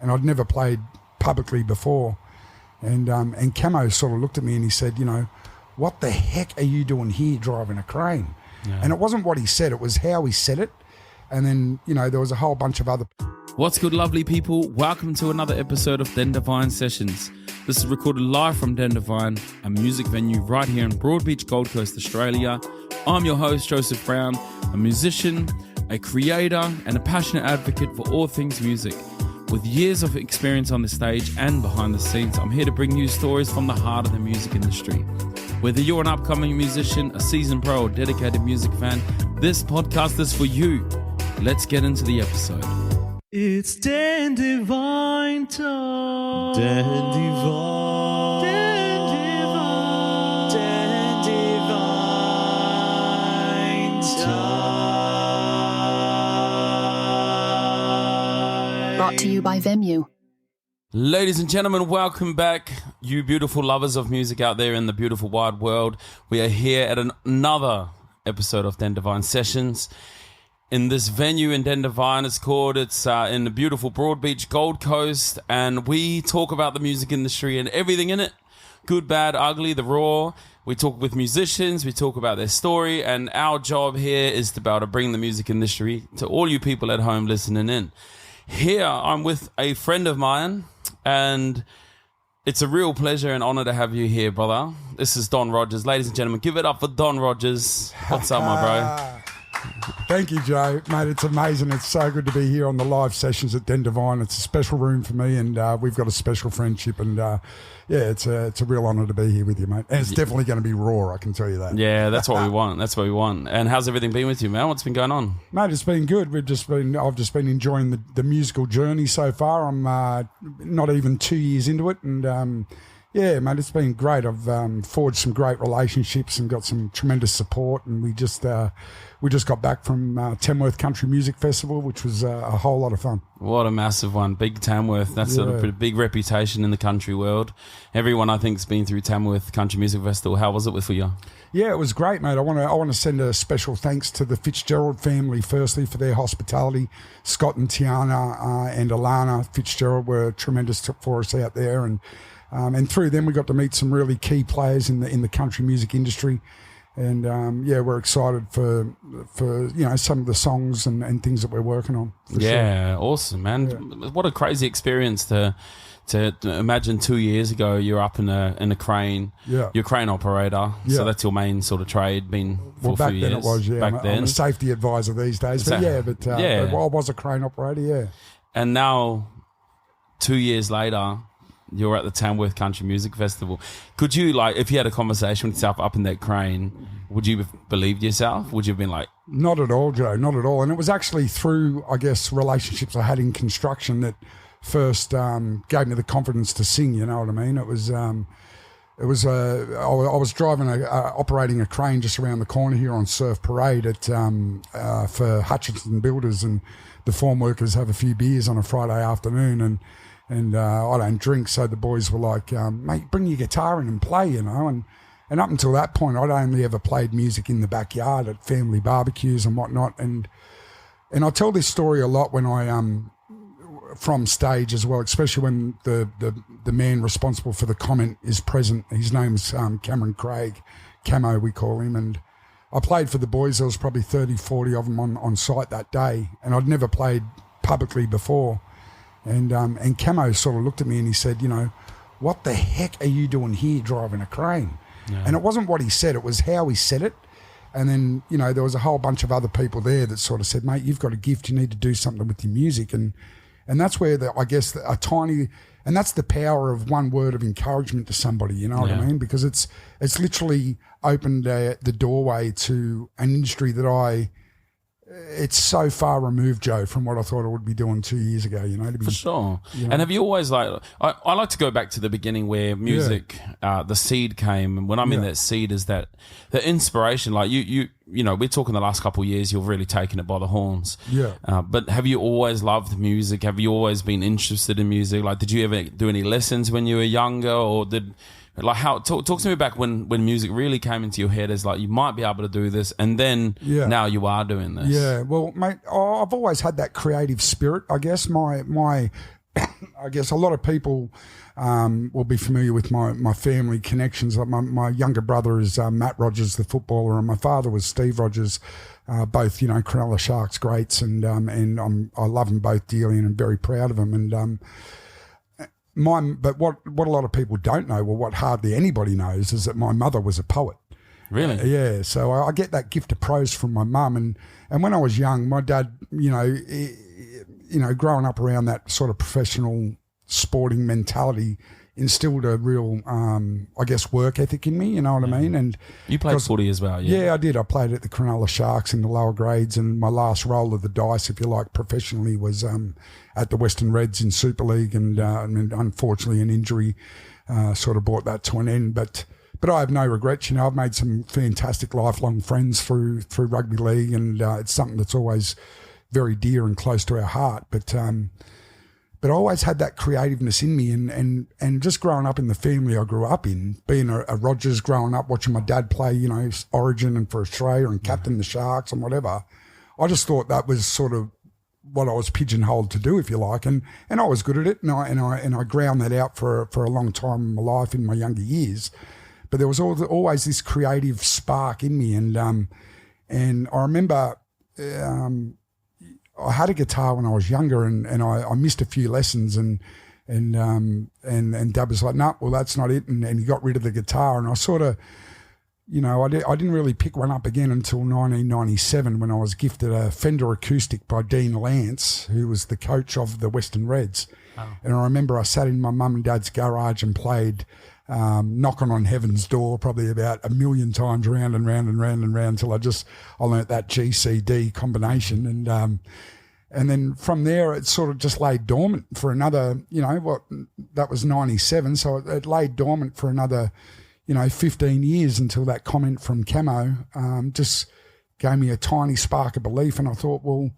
and I'd never played publicly before. And Camo sort of looked at me and he said, you know, what the heck are you doing here driving a crane? Yeah. And it wasn't what he said, it was how he said it. And then, you know, there was a whole bunch of other... What's good, lovely people? Welcome to another episode of Den Devine Sessions. This is recorded live from Den Devine, a music venue right here in Broadbeach, Gold Coast, Australia. I'm your host, Joseph Brown, a musician, a creator, and a passionate advocate for all things music. With years of experience on the stage and behind the scenes, I'm here to bring you stories from the heart of the music industry. Whether you're an upcoming musician, a seasoned pro, or dedicated music fan, this podcast is for you. Let's get into the episode. It's Den Devine time. Den Devine. Den Devine. Den Devine time. Brought to you by Vemu. Ladies and gentlemen, welcome back, you beautiful lovers of music out there in the beautiful wide world. We are here at another episode of Den Devine Sessions. In this venue in Den Devine, it's in the beautiful Broadbeach, Gold Coast, and we talk about the music industry and everything in it. Good, bad, ugly, the raw. We talk with musicians, we talk about their story, and our job here is to be able to bring the music industry to all you people at home listening in. Here, I'm with a friend of mine, and it's a real pleasure and honor to have you here, brother. This is Don Rogers. Ladies and gentlemen, give it up for Don Rogers. What's up, my bro? Thank you, Joe. Mate, it's amazing. It's so good to be here on the live sessions at Den Devine. It's a special room for me, and we've got a special friendship, and it's a real honour to be here with you, mate. And it's definitely going to be raw, I can tell you that. Yeah, that's what we want. That's what we want. And how's everything been with you, man? What's been going on? Mate, it's been good. I've just been enjoying the musical journey so far. I'm not even 2 years into it, and yeah, mate, it's been great. I've forged some great relationships and got some tremendous support, and we just got back from Tamworth Country Music Festival, which was a whole lot of fun. What a massive one. Big Tamworth. That's a big reputation in the country world. Everyone, I think, has been through Tamworth Country Music Festival. How was it for you? Yeah, it was great, mate. I want to send a special thanks to the Fitzgerald family, firstly, for their hospitality. Scott and Tiana and Alana Fitzgerald were tremendous for us out there, and through them we got to meet some really key players in the country music industry. And we're excited for some of the songs and things that we're working on. Yeah, sure. Awesome, man. Yeah. What a crazy experience to imagine 2 years ago you're up in a crane. Yeah. You're a crane operator. Yeah. So that's your main sort of trade, been for a few years. Back then it was, yeah. I'm a safety advisor these days. But I was a crane operator, yeah. And now 2 years later, you're at the Tamworth Country Music Festival. Could you, if you had a conversation with yourself up in that crane, would you have believed yourself? Would you have been like... Not at all, Joe, not at all. And it was actually through, I guess, relationships I had in construction that first gave me the confidence to sing, you know what I mean? I was driving, operating a crane just around the corner here on Surf Parade for Hutchinson Builders, and the form workers have a few beers on a Friday afternoon, and I don't drink, so the boys were like, mate, bring your guitar in and play, you know. And up until that point, I'd only ever played music in the backyard at family barbecues and whatnot. And I tell this story a lot when I from stage as well, especially when the man responsible for the comment is present. His name's Cameron Craig, Camo we call him. And I played for the boys. There was probably 30, 40 of them on site that day, and I'd never played publicly before. And Camo sort of looked at me and he said, you know, what the heck are you doing here driving a crane? Yeah. And it wasn't what he said, it was how he said it. And then, you know, there was a whole bunch of other people there that sort of said, mate, you've got a gift, you need to do something with your music. And that's where that's the power of one word of encouragement to somebody, you know what I mean? Because it's literally opened the doorway to an industry that it's so far removed, Joe, from what I thought I would be doing 2 years ago, you know. For sure. You know? And have you always, I like to go back to the beginning where music, the seed came. And when I mean that seed is that the inspiration, you know, we're talking the last couple of years, you've really taken it by the horns. Yeah. But have you always loved music? Have you always been interested in music? Did you ever do any lessons when you were younger, or talk to me back when music really came into your head as you might be able to do this, and then now you are doing this. Yeah, well, mate, I've always had that creative spirit, I guess. My I guess a lot of people will be familiar with my family connections. Like my younger brother is Matt Rogers, the footballer, and my father was Steve Rogers, both, Cronulla Sharks greats, and I love them both dearly and I'm very proud of them. And but what a lot of people don't know, well, what hardly anybody knows, is that my mother was a poet. Really? Yeah, so I get that gift of prose from my mum, and when I was young, my dad, growing up around that sort of professional sporting mentality, instilled a real, work ethic in me. You know what I mean? And you played footy as well, yeah? Yeah, I did. I played at the Cronulla Sharks in the lower grades, and my last roll of the dice, if you like, professionally was at the Western Reds in Super League, and unfortunately an injury sort of brought that to an end. But I have no regrets. I've made some fantastic lifelong friends through rugby league, and it's something that's always very dear and close to our heart. But I always had that creativeness in me, and just growing up in the family I grew up in, being a Rogers, growing up watching my dad play, Origin and for Australia and captain the Sharks and whatever, I just thought that was sort of what I was pigeonholed to do, if you like, and I was good at it, and I ground that out for a long time in my life in my younger years. But there was always this creative spark in me, and I remember I had a guitar when I was younger, and I missed a few lessons, and Dad was like, "No, well, that's not it," and he got rid of the guitar, and I sort of, I didn't really pick one up again until 1997, when I was gifted a Fender acoustic by Dean Lance, who was the coach of the Western Reds. Oh. And I remember I sat in my mum and dad's garage and played Knocking on Heaven's Door probably about 1,000,000 times, round and round and round and round, till I learnt that GCD combination, and then from there it sort of just lay dormant for another, that was 97, so it lay dormant for another 15 years, until that comment from Camo just gave me a tiny spark of belief. And I thought, well,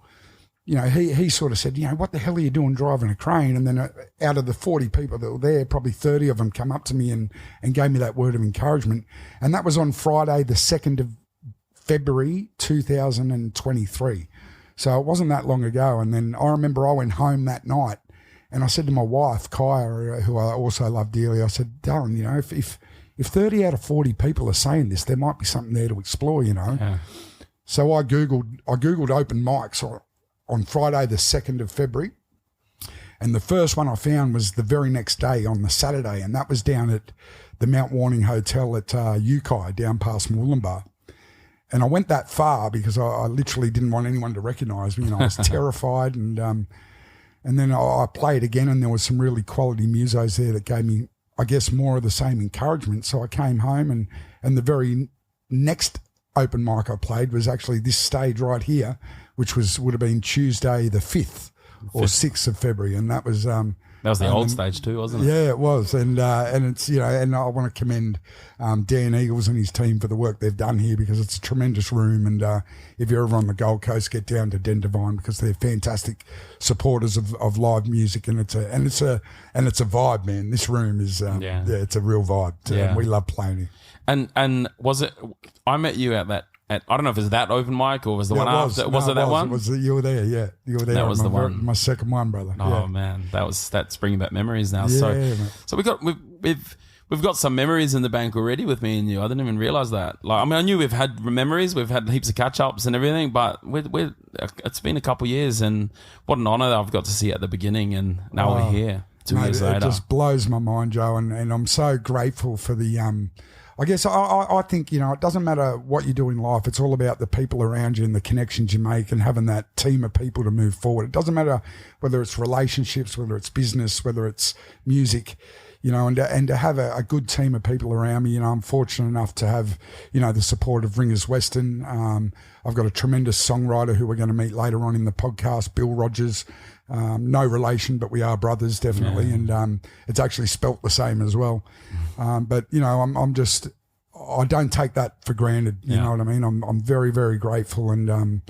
he sort of said, what the hell are you doing driving a crane? And then out of the 40 people that were there, probably 30 of them come up to me and gave me that word of encouragement. And that was on Friday, the 2nd of February, 2023. So it wasn't that long ago. And then I remember I went home that night and I said to my wife, Kaya, who I also love dearly, I said, darling, if 30 out of 40 people are saying this, there might be something there to explore, Yeah. So I Googled open mics on Friday, the 2nd of February. And the first one I found was the very next day, on the Saturday, and that was down at the Mount Warning Hotel at Yukai, down past Moolumbar. And I went that far because I literally didn't want anyone to recognise me. I was terrified. And then I played again, and there was some really quality musos there that gave me, I guess, more of the same encouragement. So I came home, and the very next open mic I played was actually this stage right here, which would have been Tuesday the 5th or 6th of February, and that was the old stage too, wasn't it? Yeah, it was, and it's and I want to commend Dan Eagles and his team for the work they've done here, because it's a tremendous room, and if you're ever on the Gold Coast, get down to Den Devine, because they're fantastic supporters of live music, and it's a vibe, man. This room is it's a real vibe. And we love playing here. And was it? I met you at that. I don't know if it's that open mic or was the one after. Was it that one? You were there, yeah. You were there. That was the one. My second one, brother. Oh man, that's bringing back memories now. Yeah, so we've got some memories in the bank already with me and you. I didn't even realize that. I knew we've had memories, we've had heaps of catch ups and everything, but it's been a couple of years, and what an honour that I've got to see at the beginning, and now we're here 2 years later. It just blows my mind, Joe, and I'm so grateful for the I guess I think, it doesn't matter what you do in life. It's all about the people around you and the connections you make, and having that team of people to move forward. It doesn't matter whether it's relationships, whether it's business, whether it's music, and to have a good team of people around me. I'm fortunate enough to have, the support of Ringers Western. I've got a tremendous songwriter who we're going to meet later on in the podcast, Bill Rogers. No relation, but we are brothers, definitely. Yeah. And it's actually spelt the same as well. But I don't take that for granted. You know what I mean? I'm very, very grateful, and I'm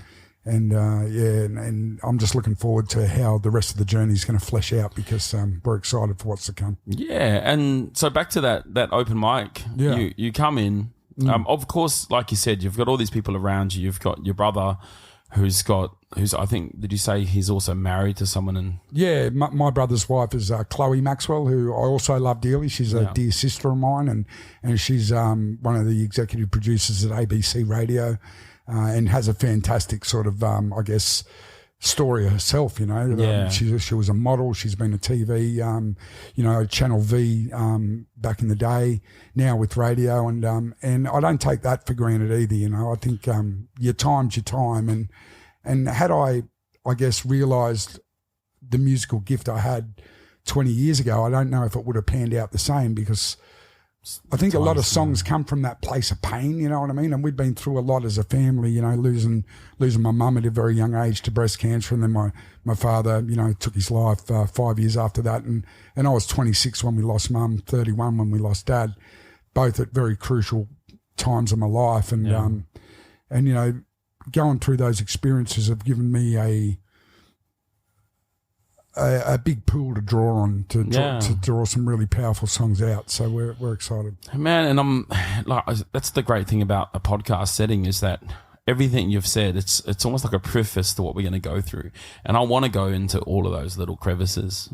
just looking forward to how the rest of the journey is going to flesh out, because we're excited for what's to come. Yeah, and so back to that open mic. Yeah. You come in. Of course, like you said, you've got all these people around you. You've got your brother, who's got who's, I think, did you say he's also married to someone? And Yeah, my brother's wife is Chloe Maxwell, who I also love dearly. She's a dear sister of mine, and she's one of the executive producers at ABC Radio, and has a fantastic sort of, I guess, story herself. You know, she was a model. She's been a TV, Channel V back in the day. Now with radio, and I don't take that for granted either. You know, I think your time's your time, and had I guess, realised the musical gift I had 20 years ago, I don't know if it would have panned out the same, because I think a lot of songs come from that place of pain, you know what I mean? And we've been through a lot as a family, you know, losing my mum at a very young age to breast cancer, and then my father, you know, took his life 5 years after that, and I was 26 when we lost mum, 31 when we lost dad, both at very crucial times of my life, and you know, going through those experiences have given me a big pool to draw on to draw some really powerful songs out. So we're excited, man. And I'm like, that's the great thing about a podcast setting, is that everything you've said, it's almost like a preface to what we're going to go through. And I want to go into all of those little crevices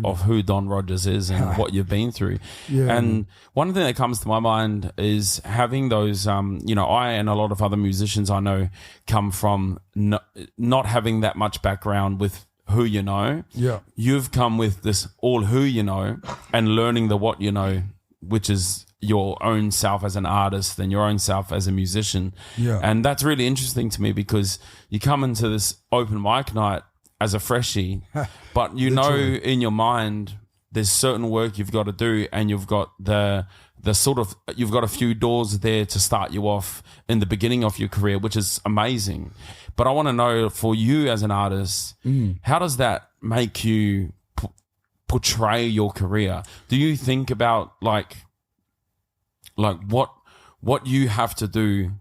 of who Don Rogers is and what you've been through. Yeah. And one thing that comes to my mind is having those, you know, I and a lot of other musicians I know come from not having that much background with who you know. Yeah. You've come with this all who you know and learning the what you know, which is your own self as an artist and your own self as a musician. Yeah. And that's really interesting to me, because you come into this open mic night as a freshie, but you know in your mind there's certain work you've got to do, and you've got the sort of, you've got a few doors there to start you off in the beginning of your career, which is amazing. But I want to know, for you as an artist, how does that make you portray your career? Do you think about like what you have to do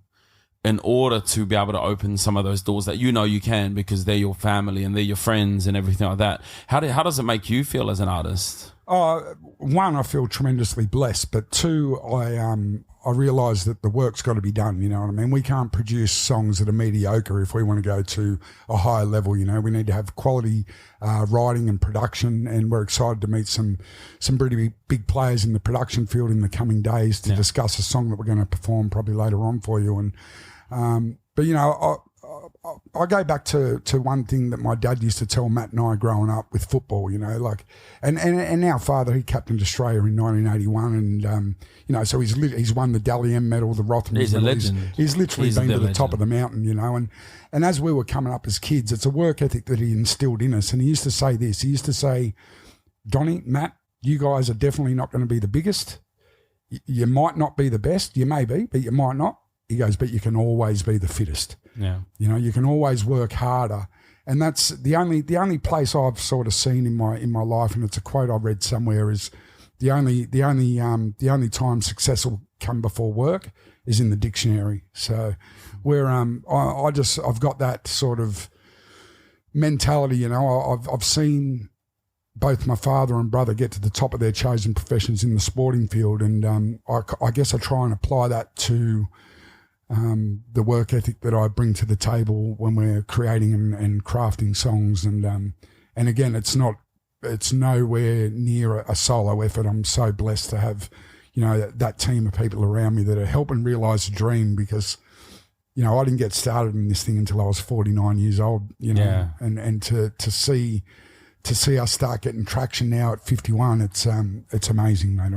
in order to be able to open some of those doors that you know you can, because they're your family and they're your friends and everything like that? How does it make you feel as an artist? One, I feel tremendously blessed, but two, I realise that the work's got to be done, you know what I mean? We can't produce songs that are mediocre if we want to go to a higher level, you know? We need to have quality writing and production, and we're excited to meet some pretty big players in the production field in the coming days to discuss a song that we're going to perform probably later on for you. And but, you know, I go back to one thing that my dad used to tell Matt and I growing up with football, you know, like, and our father, he captained Australia in 1981, and you know, so he's won the Dally M medal, the Rothmans. He's a legend. He's literally been to the top of the mountain, you know, and as we were coming up as kids, it's a work ethic that he instilled in us. And he used to say this. He used to say, Donnie, Matt, you guys are definitely not going to be the biggest. You might not be the best. You may be, but you might not. He goes, but you can always be the fittest. Yeah. You know, you can always work harder. And that's the only place I've sort of seen in my life, and it's a quote I read somewhere, is the only time success will come before work is in the dictionary. So I've got that sort of mentality, you know. I've seen both my father and brother get to the top of their chosen professions in the sporting field, and I guess I try and apply that to the work ethic that I bring to the table when we're creating and crafting songs. And again, it's nowhere near a solo effort. I'm so blessed to have, you know, that team of people around me that are helping realise the dream, because, you know, I didn't get started in this thing until I was 49 years old, you know, and to see us start getting traction now at 51, it's amazing, mate.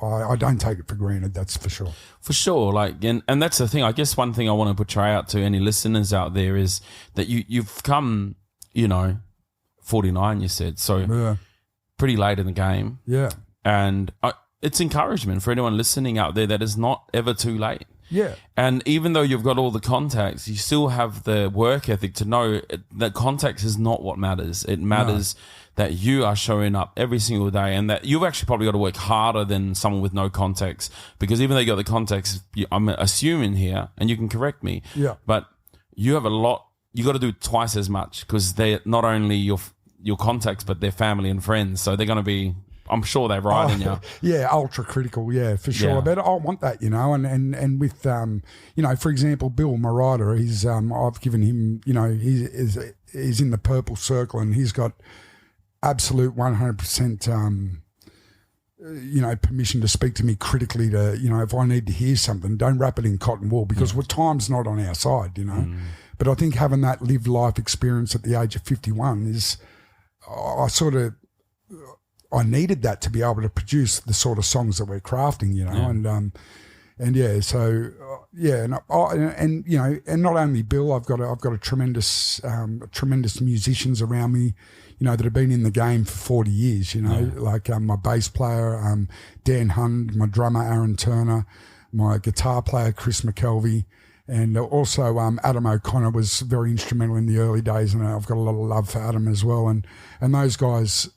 I don't take it for granted, that's for sure. For sure, like, and that's the thing. I guess one thing I want to portray out to any listeners out there is that you've come, you know, 49. You said so, pretty late in the game. Yeah, and it's encouragement for anyone listening out there that is not ever too late. Yeah. And even though you've got all the contacts, you still have the work ethic to know that contacts is not what matters. It matters that you are showing up every single day, and that you've actually probably got to work harder than someone with no contacts, because even though you got the contacts, I'm assuming here, and you can correct me, but you have a lot, you got to do twice as much, because they're not only your contacts, but they're family and friends. So they're going to be I'm sure they're right in you. Yeah, ultra critical, yeah, for sure. Yeah. But I want that, and with for example, Bill, my writer, I've given him, he's in the purple circle, and he's got absolute 100%. Permission to speak to me critically to, if I need to hear something, don't wrap it in cotton wool, because time's not on our side, But I think having that lived life experience at the age of 51 is, I needed that to be able to produce the sort of songs that we're crafting, and not only Bill, I've got a tremendous musicians around me, that have been in the game for 40 years, like my bass player, Dan Hund, my drummer, Aaron Turner, my guitar player, Chris McKelvey, and also Adam O'Connor was very instrumental in the early days, and I've got a lot of love for Adam as well. And those guys,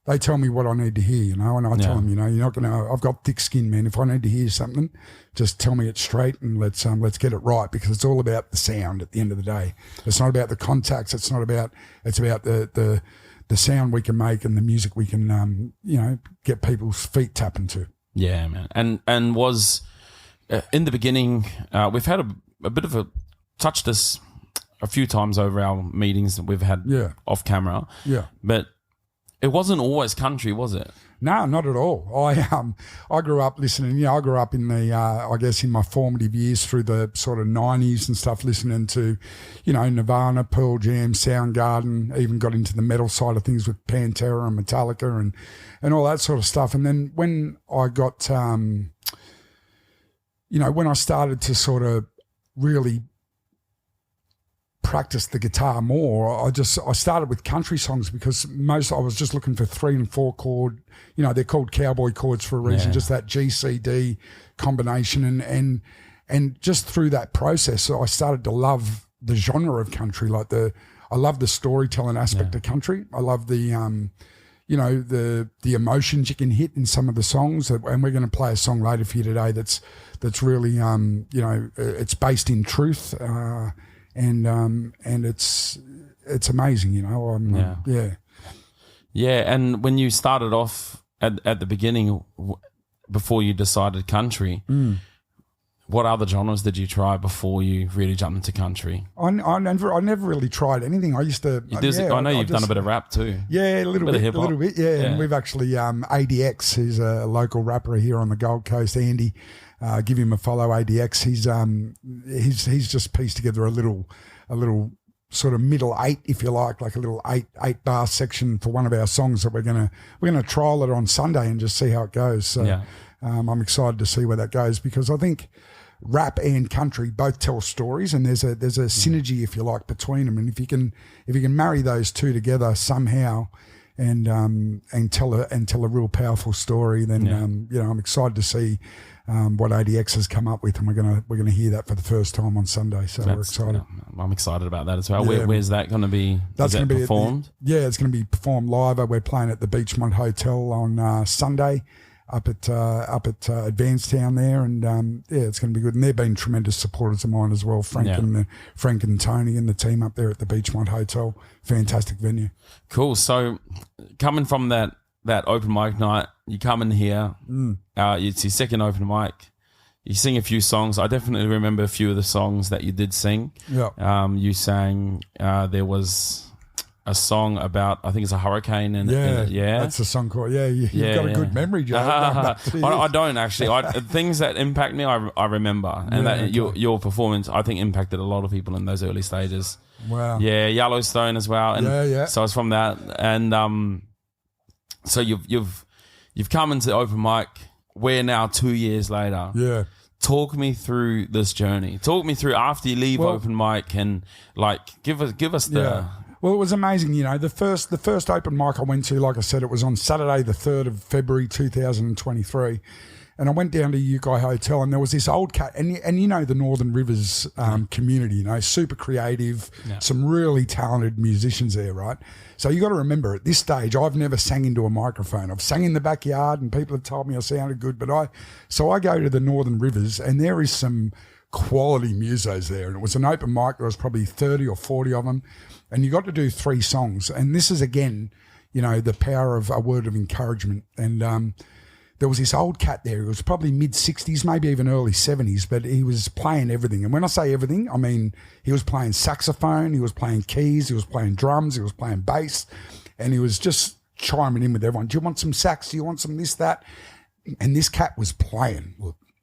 they tell me what I need to hear, and I tell them, you're not going to, I've got thick skin, man. If I need to hear something, just tell me it straight, and let's get it right, because it's all about the sound at the end of the day. It's not about the contacts. It's about the sound we can make and the music we can, get people's feet tapping to. Yeah, man. And was in the beginning, we've had a bit of touched this a few times over our meetings that we've had off camera. Yeah. But it wasn't always country, was it? No, not at all. I grew up listening. I grew up in the I guess in my formative years through the sort of 90s and stuff, listening to, Nirvana, Pearl Jam, Soundgarden. Even got into the metal side of things with Pantera and Metallica and all that sort of stuff. And then when I got, when I started to sort of really practice the guitar more, I started with country songs, because I was just looking for 3 and 4 chord, they're called cowboy chords for a reason, just that G, C, D combination, and just through that process I started to love the genre of country. I love the storytelling aspect of country. I love the the emotions you can hit in some of the songs, and we're going to play a song later for you today that's really it's based in truth, and it's amazing, Yeah, and when you started off at the beginning, before you decided country, what other genres did you try before you really jumped into country? I never really tried anything. I used to. I know you've done a bit of rap too. Yeah, a little bit. Yeah, and we've actually ADX, who's a local rapper here on the Gold Coast. Andy, give him a follow. ADX. He's just pieced together a little sort of middle 8, if you like a little 8 bar section for one of our songs that we're gonna trial it on Sunday and just see how it goes. So I'm excited to see where that goes, because I think rap and country both tell stories, and there's a synergy, if you like, between them. And if you can marry those two together somehow, and tell a real powerful story, then I'm excited to see what ADX has come up with, and we're gonna hear that for the first time on Sunday. So we're excited. I'm excited about that as well. Yeah. Where's that going to be? That's going to be performed. It's going to be performed live. We're playing at the Beachmont Hotel on Sunday, up at Advancetown there, and it's going to be good. And they've been tremendous supporters of mine as well, Frank and Tony and the team up there at the Beachmont Hotel. Fantastic venue. Cool. So coming from that open mic night, you come in here, it's your second open mic, you sing a few songs. I definitely remember a few of the songs that you did sing. Yeah. You sang, there was a song about, I think it's a hurricane. That's a song called, you've got a good memory, Joe. I don't actually. Things that impact me, I remember. And your performance, I think, impacted a lot of people in those early stages. Wow. Yeah, Yellowstone as well. And so it's from that. And so you've come into open mic. We're now 2 years later. Yeah. Talk me through this journey. Talk me through after you leave open mic, and give us the. Yeah. Well, it was amazing. The first open mic I went to, like I said, it was on Saturday, the 3rd of February, 2023. And I went down to Yukai Hotel, and there was this old cat, and the Northern Rivers community, super creative, some really talented musicians there, right? So you got to remember, at this stage, I've never sang into a microphone. I've sang in the backyard, and people have told me I sounded good, but I go to the Northern Rivers, and there is some quality musos there, and it was an open mic. There was probably 30 or 40 of them, and you got to do 3 songs. And this is, again, the power of a word of encouragement. And there was this old cat there. He was probably mid-60s, maybe even early 70s, but he was playing everything. And when I say everything, I mean he was playing saxophone, he was playing keys, he was playing drums, he was playing bass, and he was just chiming in with everyone. Do you want some sax? Do you want some this, that? And this cat was playing,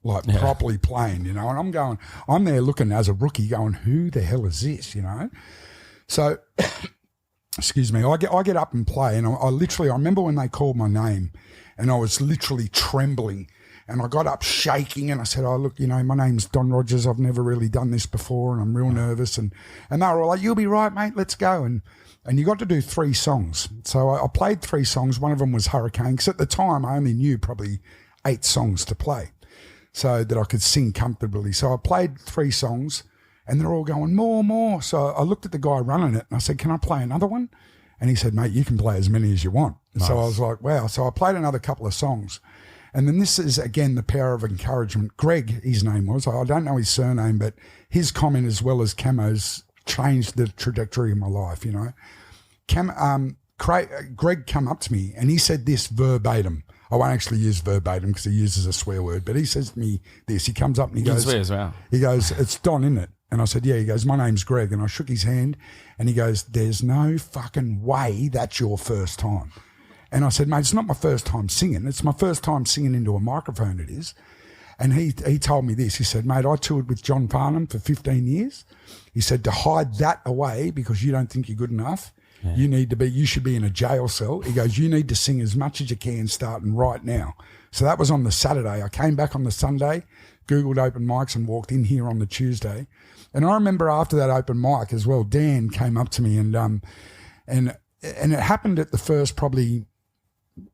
properly playing, and I'm there looking as a rookie going, who the hell is this, So, excuse me, I get up and play, and I remember when they called my name, and I was literally trembling, and I got up shaking, and I said, oh, look, my name's Don Rogers. I've never really done this before, and I'm real nervous. And they were all like, you'll be right, mate, let's go. And you got to do 3 songs. So I played 3 songs. One of them was Hurricane, because at the time I only knew probably 8 songs to play so that I could sing comfortably. So I played 3 songs, and they're all going, more. So I looked at the guy running it, and I said, can I play another one? And he said, mate, you can play as many as you want. Nice. So I was like, wow. So I played another couple of songs. And then this is, again, the power of encouragement. Greg, his name was. I don't know his surname, but his comment as well as Camo's changed the trajectory of my life, Greg come up to me and he said this verbatim. I won't actually use verbatim because he uses a swear word, but he says to me this. He comes up and he goes, swear as well. He goes, it's Don, isn't it? And I said, yeah. He goes, my name's Greg. And I shook his hand and he goes, there's no fucking way that's your first time. And I said, mate, it's not my first time singing. It's my first time singing into a microphone, it is. And he told me this. He said, mate, I toured with John Farnham for 15 years. He said, to hide that away because you don't think you're good enough, you should be in a jail cell. He goes, you need to sing as much as you can starting right now. So that was on the Saturday. I came back on the Sunday, Googled open mics and walked in here on the Tuesday. And I remember after that open mic as well, Dan came up to me and it happened at the first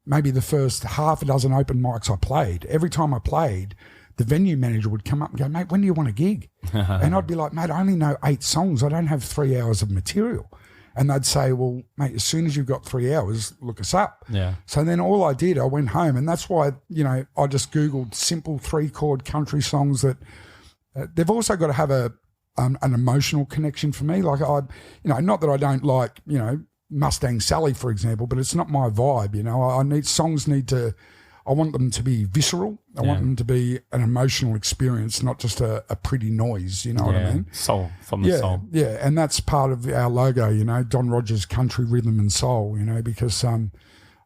maybe the first half a dozen open mics I played. Every time I played, the venue manager would come up and go, mate, when do you want a gig? And I'd be like, mate, I only know 8 songs. I don't have 3 hours of material. And they'd say, well, mate, as soon as you've got 3 hours, look us up. Yeah. So then all I did, I went home, and that's why, I just Googled simple 3-chord country songs that they've also got to have an emotional connection for me. Like not that I don't like, Mustang Sally, for example, but it's not my vibe. I want them to be visceral. I want them to be an emotional experience, not just a pretty noise. You know what I mean? Soul, from the soul. Yeah, and that's part of our logo, Don Rogers Country Rhythm and Soul, because I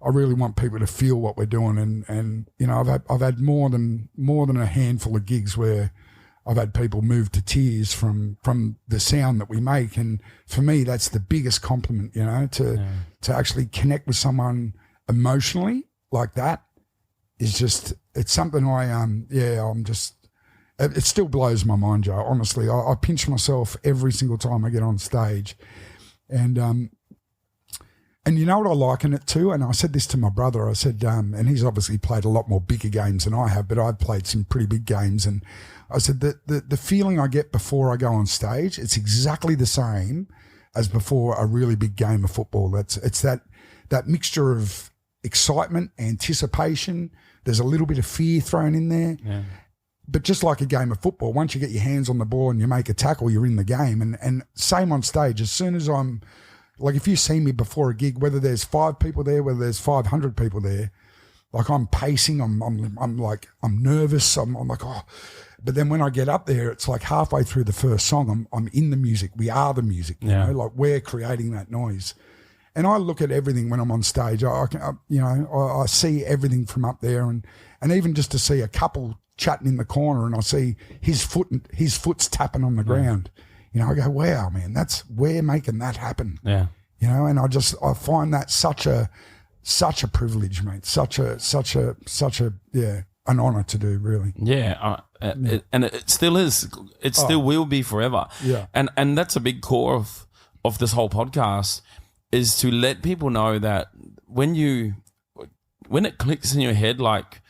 really want people to feel what we're doing. And I've had more than a handful of gigs where I've had people move to tears from the sound that we make. And for me, that's the biggest compliment, to actually connect with someone emotionally like that is just, it's something it still blows my mind, Joe. Honestly, I pinch myself every single time I get on stage. And you know what I liken it to? And I said this to my brother. I said, and he's obviously played a lot more bigger games than I have, but I've played some pretty big games. And I said that the feeling I get before I go on stage, it's exactly the same as before a really big game of football. It's that mixture of excitement, anticipation. There's a little bit of fear thrown in there. Yeah. But just like a game of football, once you get your hands on the ball and you make a tackle, you're in the game. And same on stage. As soon as I'm, like if you see me before a gig, whether there's 5 people there, whether there's 500 people there, like I'm pacing, I'm nervous, I'm like, oh. But then when I get up there, it's like halfway through the first song, I'm in the music. We are the music, like we're creating that noise. And I look at everything when I'm on stage. I see everything from up there, and even just to see a couple chatting in the corner, and I see his foot's tapping on the ground. I go, wow, man, we're making that happen. Yeah. And I find that such a privilege, mate. Such a an honor to do, really. Yeah. And it still is. It still will be forever. Yeah. And that's a big core of this whole podcast, is to let people know that when it clicks in your head like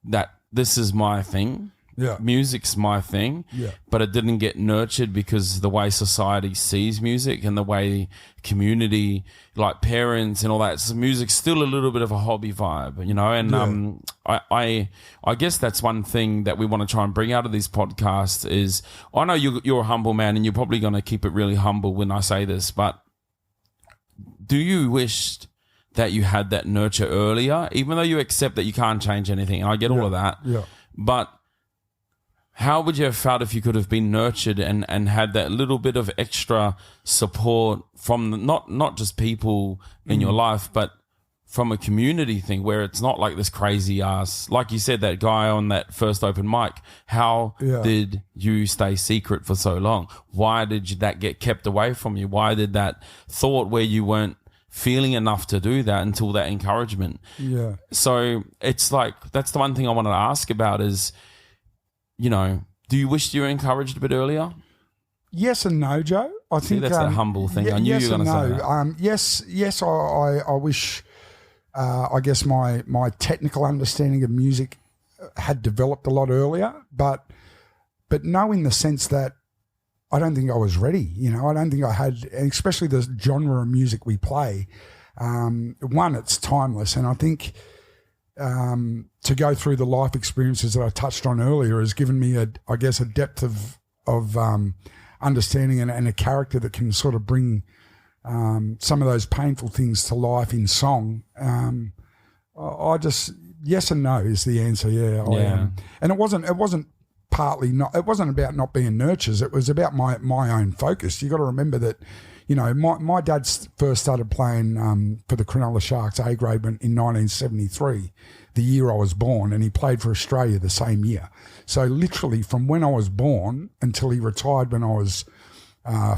that, this is my thing. Yeah. Music's my thing. Yeah. But it didn't get nurtured because the way society sees music and the way community, like parents and all that. So music's still a little bit of a hobby vibe, and I guess that's one thing that we want to try and bring out of these podcasts is, I know you're a humble man and you're probably going to keep it really humble when I say this, but do you wish that you had that nurture earlier, even though you accept that you can't change anything, and I get all of that. Yeah. But how would you have felt if you could have been nurtured and had that little bit of extra support from not just people in your life, but from a community thing where it's not like this crazy ass, like you said, that guy on that first open mic, how did you stay secret for so long? Why did that get kept away from you? Why did that thought where you weren't feeling enough to do that until that encouragement? Yeah. So it's like, that's the one thing I wanted to ask about is, you know, do you wish you were encouraged a bit earlier? Yes and no, Joe. I think that's the humble thing. I knew yes you were going to say and that. Yes. I wish. I guess my technical understanding of music had developed a lot earlier, but no, in the sense that I don't think I was ready. You know, I don't think I had, especially the genre of music we play. One, it's timeless, and I think to go through the life experiences that I touched on earlier has given me a depth of understanding and a character that can sort of bring some of those painful things to life in song. I just, yes and no is the answer. Yeah. And it wasn't partly not. It wasn't about not being nurtures. It was about my own focus. You got to remember that. You know, my dad first started playing for the Cronulla Sharks A grade in 1973, the year I was born, and he played for Australia the same year. So literally from when I was born until he retired when I was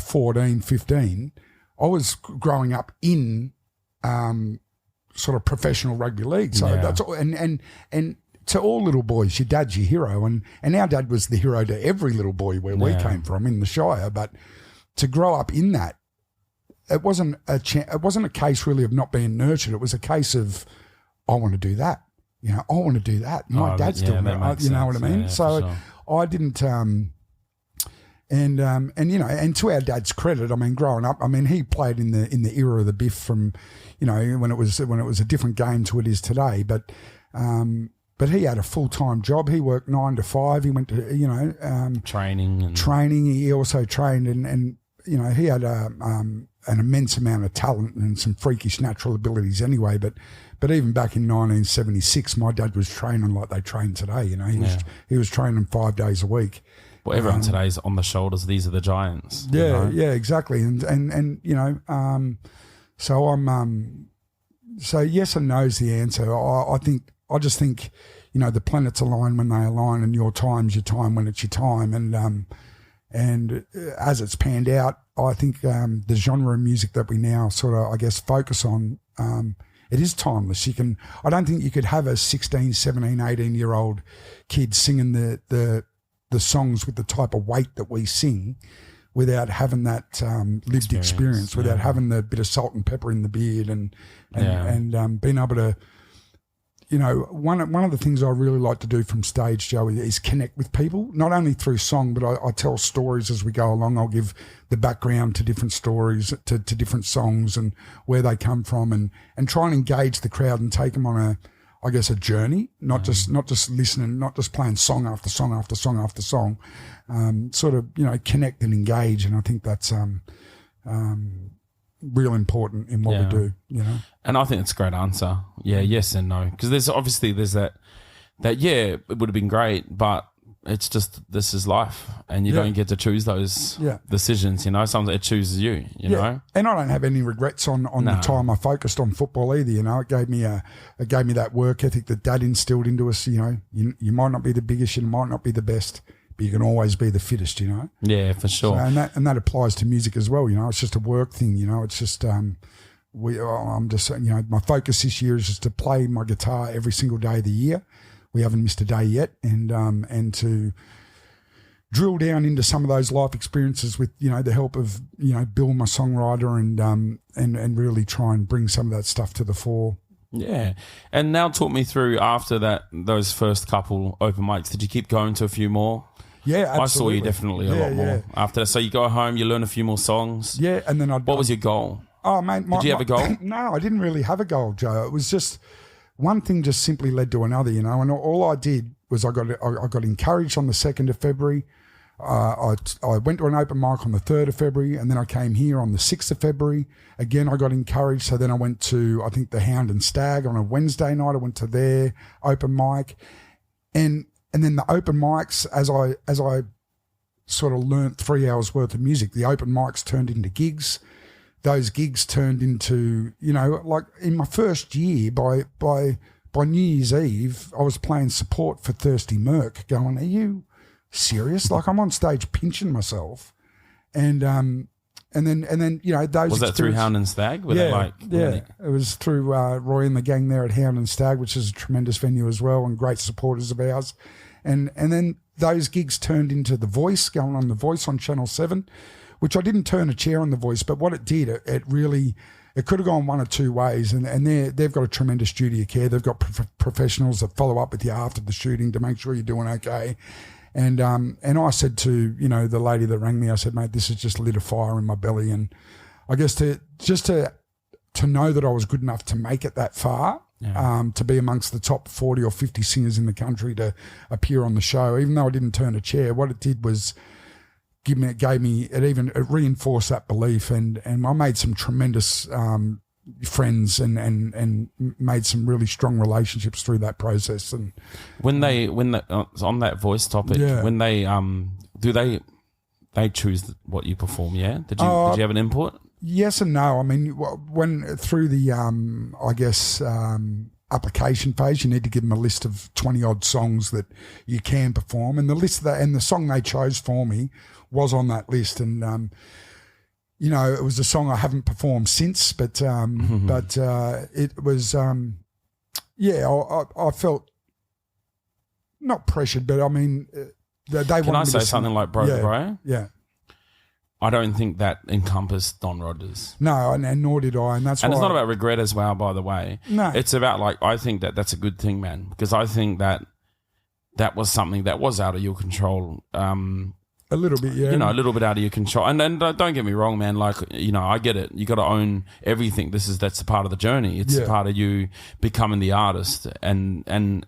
14, 15, I was growing up in sort of professional rugby league. So that's all, and to all little boys, your dad's your hero, and our dad was the hero to every little boy where we came from in the Shire. But to grow up in that, it wasn't a case really of not being nurtured. It was a case of, I want to do that. You know, I want to do that. My dad's doing it. You know what I mean? Yeah, so sure. I didn't. And you know, and to our dad's credit, I mean, growing up, I mean, he played in the era of the Biff from, you know, when it was a different game to it is today. But he had a full-time job. He worked 9 to 5. He went to, you know, training. He also trained and you know, he had an immense amount of talent and some freakish natural abilities anyway. But even back in 1976, my dad was training like they train today. You know, he was training 5 days a week. Well, everyone today's on the shoulders. These are the giants. Yeah, exactly. And you know, so I'm so yes and no is the answer. I just think, you know, the planets align when they align, and your time's your time when it's your time. And as it's panned out, I think the genre of music that we now sort of, I guess, focus on, it is timeless. I don't think you could have a 16, 17, 18-year-old kid singing the songs with the type of weight that we sing without having that lived experience, without having the bit of salt and pepper in the beard and being able to, you know, one of the things I really like to do from stage, Joey, is connect with people, not only through song, but I tell stories as we go along. I'll give the background to different stories, to different songs and where they come from, and try and engage the crowd and take them on a journey, not just listening, not just playing song after song after song after song, sort of, you know, connect and engage. And I think that's real important in what we do, you know. And I think it's a great answer. Yeah, yes and no. Because there's that it would have been great, but it's just, this is life, and you don't get to choose those decisions, you know. Sometimes it chooses you know. And I don't have any regrets on the time I focused on football either, you know. It gave me that work ethic that Dad instilled into us, you know. You might not be the biggest, you might not be the best, but you can always be the fittest, you know. Yeah, for sure. So, and that applies to music as well, you know. It's just a work thing, you know. It's just I'm just, you know, my focus this year is just to play my guitar every single day of the year. We haven't missed a day yet, and to drill down into some of those life experiences with, you know, the help of, you know, Bill, my songwriter, and really try and bring some of that stuff to the fore. Yeah. And now talk me through, after those first couple open mics, did you keep going to a few more? Yeah, absolutely. I saw you definitely a lot more after that. So you go home, you learn a few more songs. Yeah, and then what was your goal? Oh, mate. Did you have a goal? No, I didn't really have a goal, Joe. It was just one thing just simply led to another, you know, and all I did was I got encouraged on the 2nd of February. I went to an open mic on the 3rd of February, and then I came here on the 6th of February. Again, I got encouraged. So then I went to, I think, the Hound and Stag on a Wednesday night. I went to their open mic. And then the open mics, as I sort of learnt 3 hours worth of music, the open mics turned into gigs. Those gigs turned into, like in my first year, by New Year's Eve, I was playing support for Thirsty Merc, going, are you serious? Like, I'm on stage pinching myself. And then those was that through Hound and Stag? Were they like, it was through Roy and the gang there at Hound and Stag, which is a tremendous venue as well, and great supporters of ours. And then those gigs turned into The Voice, going on The Voice on Channel 7, which I didn't turn a chair on The Voice, but what it did, it really, it could have gone one or two ways. And they've got a tremendous duty of care. They've got professionals that follow up with you after the shooting to make sure you're doing okay. And I said to, the lady that rang me, I said, mate, this has just lit a fire in my belly. And I guess to know that I was good enough to make it that far, to be amongst the top 40 or 50 singers in the country, to appear on the show, even though I didn't turn a chair, what it did was it reinforced that belief. And I made some tremendous friends and made some really strong relationships through that process. And when on that voice topic, when they do they choose what you perform? Yeah, did you have an input? Yes and no. I mean, when through the application phase, you need to give them a list of 20 odd songs that you can perform, and the song they chose for me was on that list. And it was a song I haven't performed since, but it was I felt not pressured, but I mean they wanted me to sing. Can I say something like Bro? Yeah. I don't think that encompassed Don Rogers. No, and nor did I, and that's why. And it's not about regret as well, by the way. No, it's about I think that's a good thing, man, because I think that was something that was out of your control. A little bit, yeah. A little bit out of your control. And don't get me wrong, man. I get it. You got to own everything. That's a part of the journey. It's a part of you becoming the artist and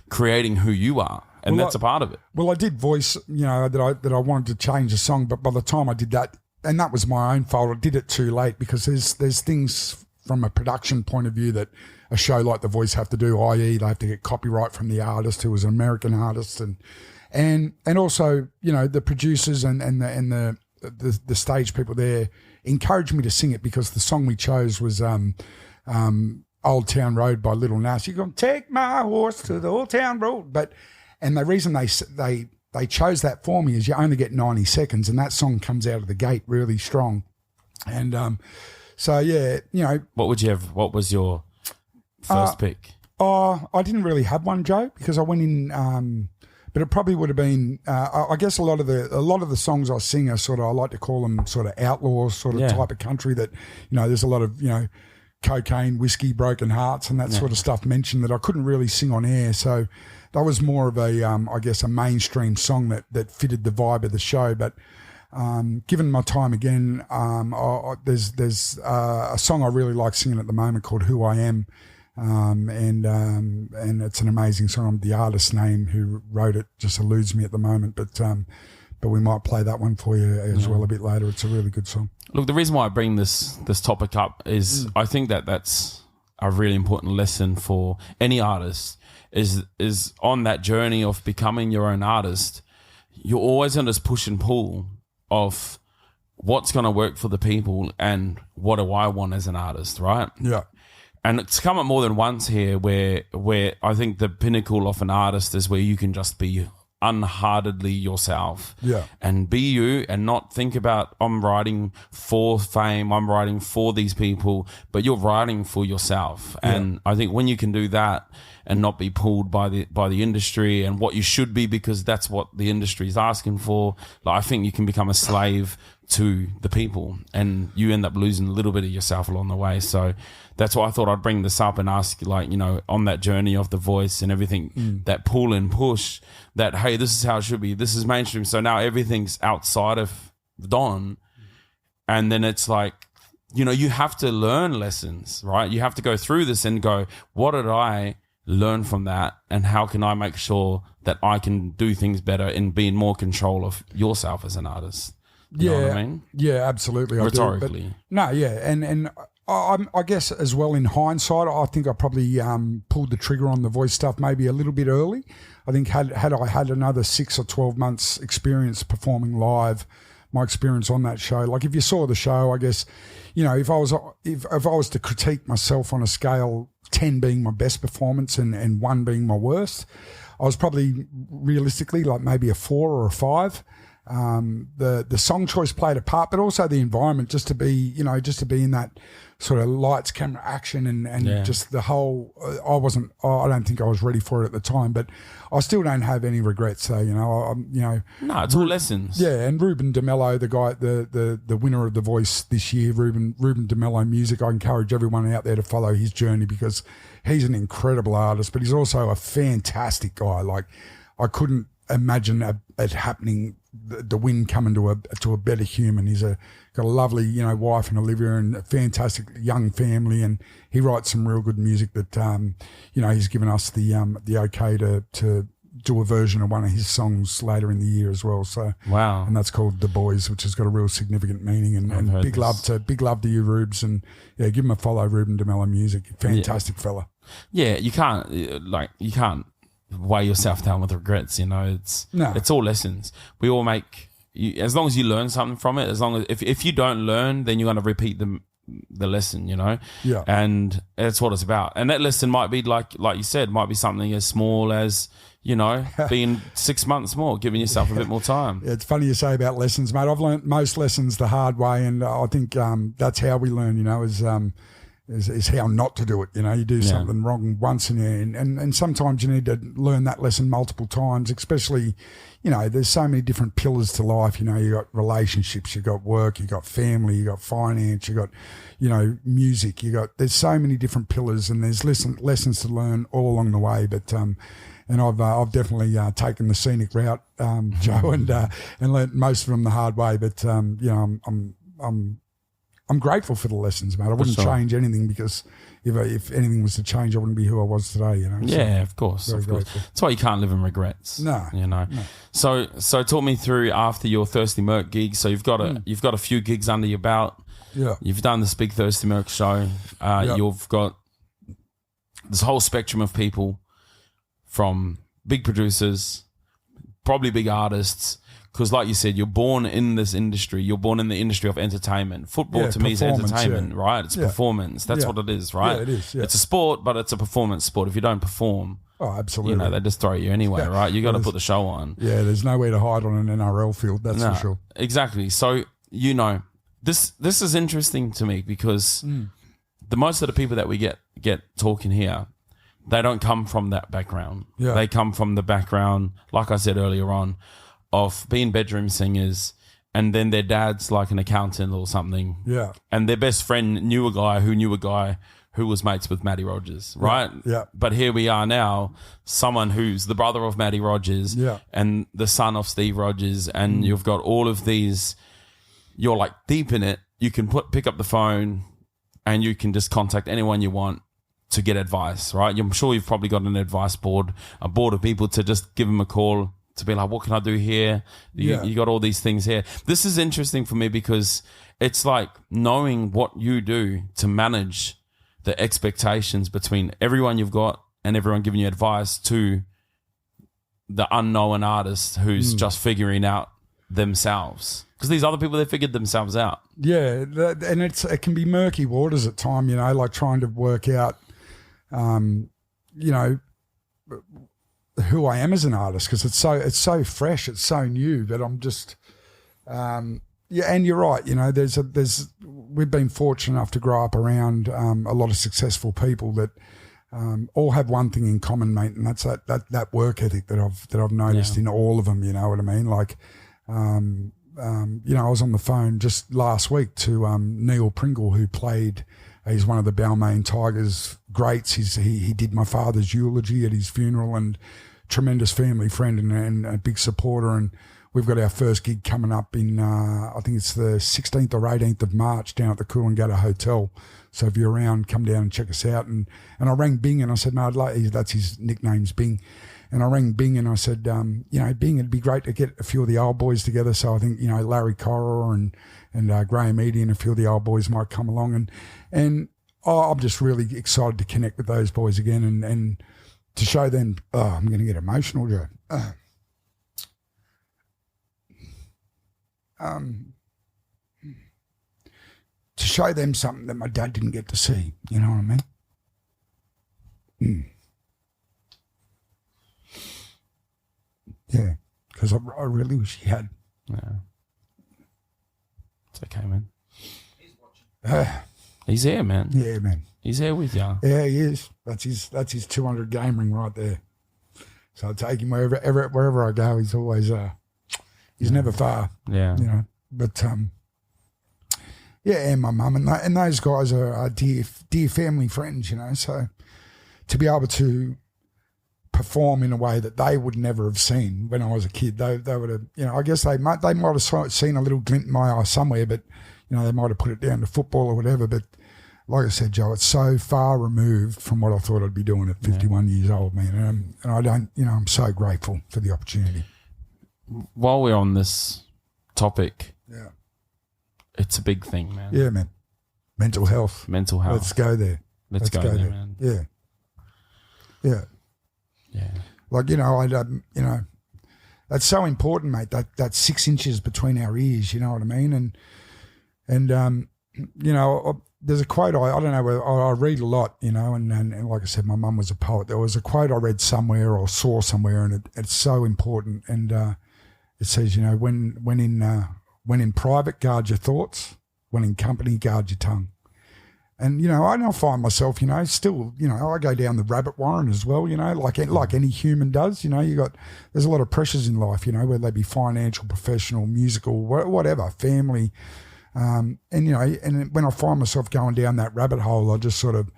creating who you are. And that's a part of it. Well, I did voice, that I wanted to change the song, but by the time I did that, and that was my own fault, I did it too late, because there's things from a production point of view that a show like The Voice have to do, i.e. they have to get copyright from the artist, who was an American artist, and also, the producers and the stage people there encouraged me to sing it, because the song we chose was Old Town Road by Little Nas. You're going to take my horse to the Old Town Road, and the reason they chose that for me is you only get 90 seconds, and that song comes out of the gate really strong. And what would you have? What was your first pick? I didn't really have one, Joe, because I went in. But it probably would have been. I guess a lot of the songs I sing are I like to call them sort of outlaw type of country that, there's a lot of cocaine, whiskey, broken hearts, and that sort of stuff mentioned that I couldn't really sing on air. So that was more of a mainstream song that fitted the vibe of the show. But given my time again, there's a song I really like singing at the moment called Who I Am. And it's an amazing song. The artist's name who wrote it just eludes me at the moment, but we might play that one for you as well a bit later. It's a really good song. Look, the reason why I bring this topic up is I think that's a really important lesson for any artist is on that journey of becoming your own artist. You're always on this push and pull of what's going to work for the people and what do I want as an artist, right? Yeah. And it's come up more than once here where I think the pinnacle of an artist is where you can just be unheartedly yourself and be you and not think about I'm writing for fame, I'm writing for these people, but you're writing for yourself. And I think when you can do that and not be pulled by the industry and what you should be, because that's what the industry is asking for, I think you can become a slave to the people and you end up losing a little bit of yourself along the way. So that's why I thought I'd bring this up and ask, on that journey of The Voice and everything, that pull and push, that, hey, this is how it should be. This is mainstream. So now everything's outside of Don. And then it's like, you have to learn lessons, right? You have to go through this and go, what did I learn from that, and how can I make sure that I can do things better and be in more control of yourself as an artist? You know what I mean? Yeah, absolutely. Rhetorically. I do, but no, yeah, and I guess as well in hindsight, I think I probably pulled the trigger on the voice stuff maybe a little bit early. I think had I had another 6 or 12 months experience performing live, my experience on that show, like if you saw the show, I guess, if I was to critique myself on a scale, 10 being my best performance and 1 being my worst, I was probably realistically like maybe a 4 or a 5. The song choice played a part, but also the environment, just to be in that sort of lights, camera, action, and just the whole. I don't think I was ready for it at the time, but I still don't have any regrets. So No, it's all lessons. Yeah, and Ruben DeMello, the guy, the winner of The Voice this year, Ruben DeMello Music. I encourage everyone out there to follow his journey because he's an incredible artist, but he's also a fantastic guy. Like I couldn't imagine it happening. The wind coming to a better human. He's got a lovely, wife and Olivia and a fantastic young family, and he writes some real good music that, he's given us the okay to do a version of one of his songs later in the year as well. So wow, and that's called The Boys, which has got a real significant meaning. And big love to you, Rubes, and yeah, give him a follow, Ruben DeMello Music, fantastic fella. Yeah, you can't weigh yourself down with regrets. It's all lessons. We all make, as long as you learn something from it, as long as if you don't learn, then you're going to repeat the lesson, Yeah. And that's what it's about. And that lesson might be like you said, might be something as small as being 6 months more, giving yourself a bit more time. It's funny you say about lessons, mate. I've learned most lessons the hard way, and I think that's how we learn, is how not to do it. You do something wrong once and sometimes you need to learn that lesson multiple times, especially, there's so many different pillars to life. You got relationships, you got work, you got family, you got finance, you got, music, there's so many different pillars, and there's lessons to learn all along the way. But, and I've definitely taken the scenic route, Joe, and learnt most of them the hard way. But, I'm grateful for the lessons, mate. I wouldn't change anything, because if anything was to change, I wouldn't be who I was today. Yeah, of course. Grateful. That's why you can't live in regrets. No. No. So talk me through after your Thirsty Merc gig. So you've got a few gigs under your belt. Yeah. You've done this big Thirsty Merc show. You've got this whole spectrum of people, from big producers, probably big artists. Because like you said, you're born in this industry. You're born in the industry of entertainment. Football to me is entertainment, right? It's performance. That's what it is, right? Yeah, it is. Yeah. It's a sport, but it's a performance sport. If you don't perform, absolutely, they just throw you anyway, right? You got to put the show on. Yeah, there's nowhere to hide on an NRL field. That's for sure. Exactly. So this is interesting to me, because the most of the people that we get talking here, they don't come from that background. Yeah. They come from the background, like I said earlier on, of being bedroom singers, and then their dad's like an accountant or something. Yeah. And their best friend knew a guy who was mates with Matty Rogers, right? Yeah. But here we are now, someone who's the brother of Matty Rogers and the son of Steve Rogers, and you've got all of these, you're like deep in it. You can pick up the phone and you can just contact anyone you want to get advice, right? I'm sure you've probably got an advice board, a board of people to just give them a call, to be like, what can I do here? You got all these things here. This is interesting for me, because it's like knowing what you do to manage the expectations between everyone you've got and everyone giving you advice, to the unknown artist who's just figuring out themselves. Because these other people, they figured themselves out. Yeah, and it can be murky waters at time, like trying to work out, who I am as an artist, because it's so fresh, it's so new. But I'm just, and you're right. We've been fortunate enough to grow up around a lot of successful people that all have one thing in common, mate, and that's that work ethic that I've noticed in all of them. You know what I mean? Like, I was on the phone just last week to Neil Pringle, who played. He's one of the Balmain Tigers greats. He did my father's eulogy at his funeral, and tremendous family friend and a big supporter. And we've got our first gig coming up in, I think it's the 16th or 18th of March down at the Coolangatta Hotel. So if you're around, come down and check us out. And I rang Bing and I said, no, that's his nickname's Bing. And I rang Bing and I said, Bing, it'd be great to get a few of the old boys together. So I think, Larry Correr and Graham Eady and a few of the old boys might come along. And I'm just really excited to connect with those boys again and to show them, I'm going to get emotional, Joe. To show them something that my dad didn't get to see. You know what I mean? Yeah, because I really wish he had. Yeah. It's okay, man. He's here, man. Yeah, man. He's here with you. Yeah, he is. That's his 200 game ring right there. So I take him wherever I go. He's always he's never far. Yeah. But and my mum and those guys are dear family friends. So to be able to perform in a way that they would never have seen when I was a kid, they would have. I guess they might have seen a little glint in my eye somewhere, but they might have put it down to football or whatever. But like I said, Joe, it's so far removed from what I thought I'd be doing at 51 years old, man. And I don't, I'm so grateful for the opportunity. While we're on this topic, yeah, it's a big thing, man. Yeah, man. Mental health. Let's go there. Let's go there, man. Yeah. Yeah. Yeah. Like, that's so important, mate. That 6 inches between our ears, you know what I mean? And there's a quote, I don't know, where I read a lot, and like I said, my mum was a poet. There was a quote I read somewhere or saw somewhere, and it's so important. And it says, when in private, guard your thoughts. When in company, guard your tongue. And, I find myself, still, I go down the rabbit warren as well, like any human does. There's a lot of pressures in life, whether they be financial, professional, musical, whatever, family. And when I find myself going down that rabbit hole, I just sort of,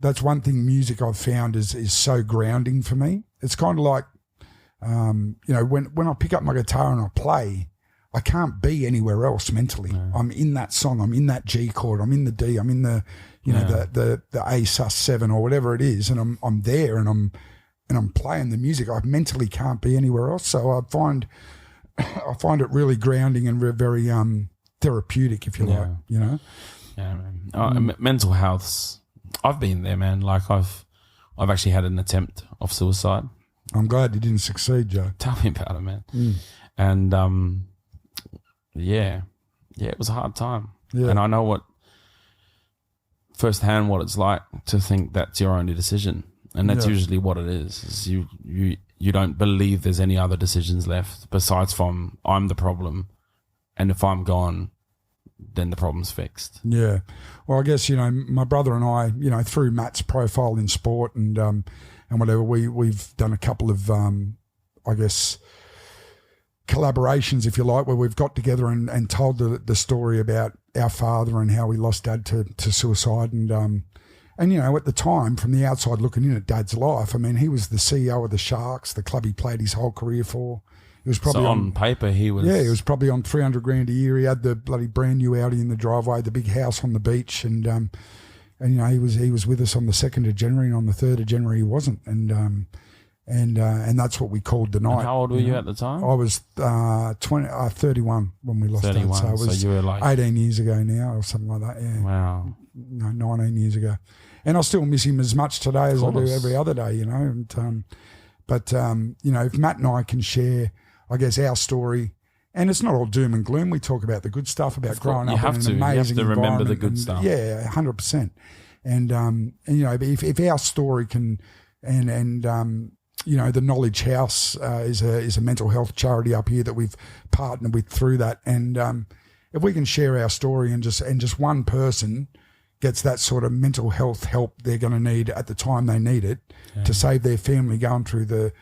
that's one thing music I've found is so grounding for me. It's kind of like, when I pick up my guitar and I play, I can't be anywhere else mentally. No. I'm in that song. I'm in that G chord. I'm in the D. I'm in the, the A sus7 or whatever it is, and I'm there and I'm playing the music. I mentally can't be anywhere else. So I find it really grounding and very therapeutic, if you like. Yeah, man. Mental health. I've been there, man. Like I've actually had an attempt of suicide. I'm glad you didn't succeed, Joe. Tell me about it, man. And it was a hard time. Yeah. And I know firsthand what it's like to think that's your only decision. And that's usually what it is you don't believe there's any other decisions left besides from I'm the problem. And if I'm gone, then the problem's fixed. Yeah. Well, I guess, my brother and I, through Matt's profile in sport and whatever, we've done a couple of, collaborations, if you like, where we've got together and told the story about our father and how we lost Dad to suicide. And at the time, from the outside looking in at Dad's life, I mean, he was the CEO of the Sharks, the club he played his whole career for. He was probably on paper he was. Yeah, he was probably on $300,000 a year. He had the bloody brand new Audi in the driveway, the big house on the beach, and he was with us on the 2nd of January, and on the 3rd of January he wasn't, and that's what we called the night. And how old were you at the time? I was 31 when we lost Dad. So it was you were like 18 years ago now, or something like that. Yeah. Wow. No, 19 years ago, and I still miss him as much today as I do every other day. And if Matt and I can share, I guess, our story, and it's not all doom and gloom. We talk about the good stuff about growing up in an amazing environment. You have to remember the good stuff. Yeah, 100%. And if our story can, the Knowledge House is a mental health charity up here that we've partnered with through that, and if we can share our story and just one person gets that sort of mental health help they're going to need at the time they need it to save their family going through the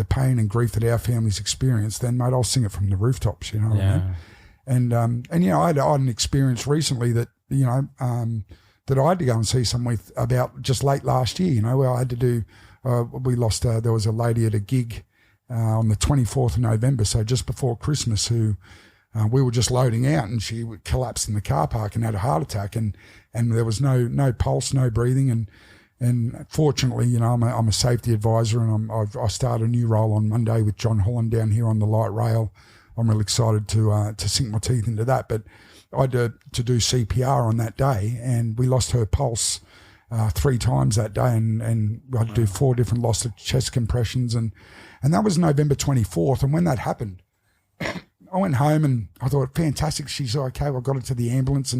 pain and grief that our families experience, then, mate, I'll sing it from the rooftops, you know what I mean? And I had an experience recently that, that I had to go and see someone about just late last year, where I had to do, we lost, there was a lady at a gig on the 24th of November, so just before Christmas, who we were just loading out, and she collapsed in the car park and had a heart attack, and there was no pulse, no breathing, and fortunately, you know, I'm a safety advisor, and I start a new role on Monday with John Holland down here on the light rail. I'm really excited to sink my teeth into that, but I had to do CPR on that day, and we lost her pulse 3 times that day, and I had to do 4 different loss of chest compressions, and that was November 24th. And when that happened, I went home and I thought, fantastic, she's okay. Well, I got her to the ambulance,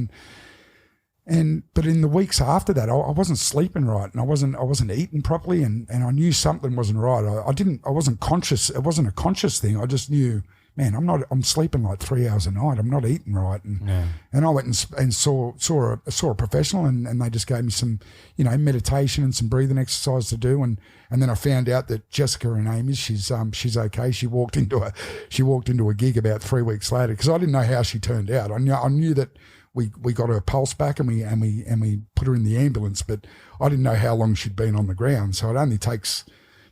but in the weeks after that, I wasn't sleeping right, and I wasn't eating properly, and I knew something wasn't right. I wasn't conscious. It wasn't a conscious thing. I just knew, man, I'm sleeping like 3 hours a night. I'm not eating right. And I went and saw a professional, and they just gave me some, you know, meditation and some breathing exercise to do. And then I found out that Jessica, her name is, she's okay. She walked into a gig about 3 weeks later, because I didn't know how she turned out. I knew that we got her pulse back, and we put her in the ambulance, but I didn't know how long she'd been on the ground. So it only takes,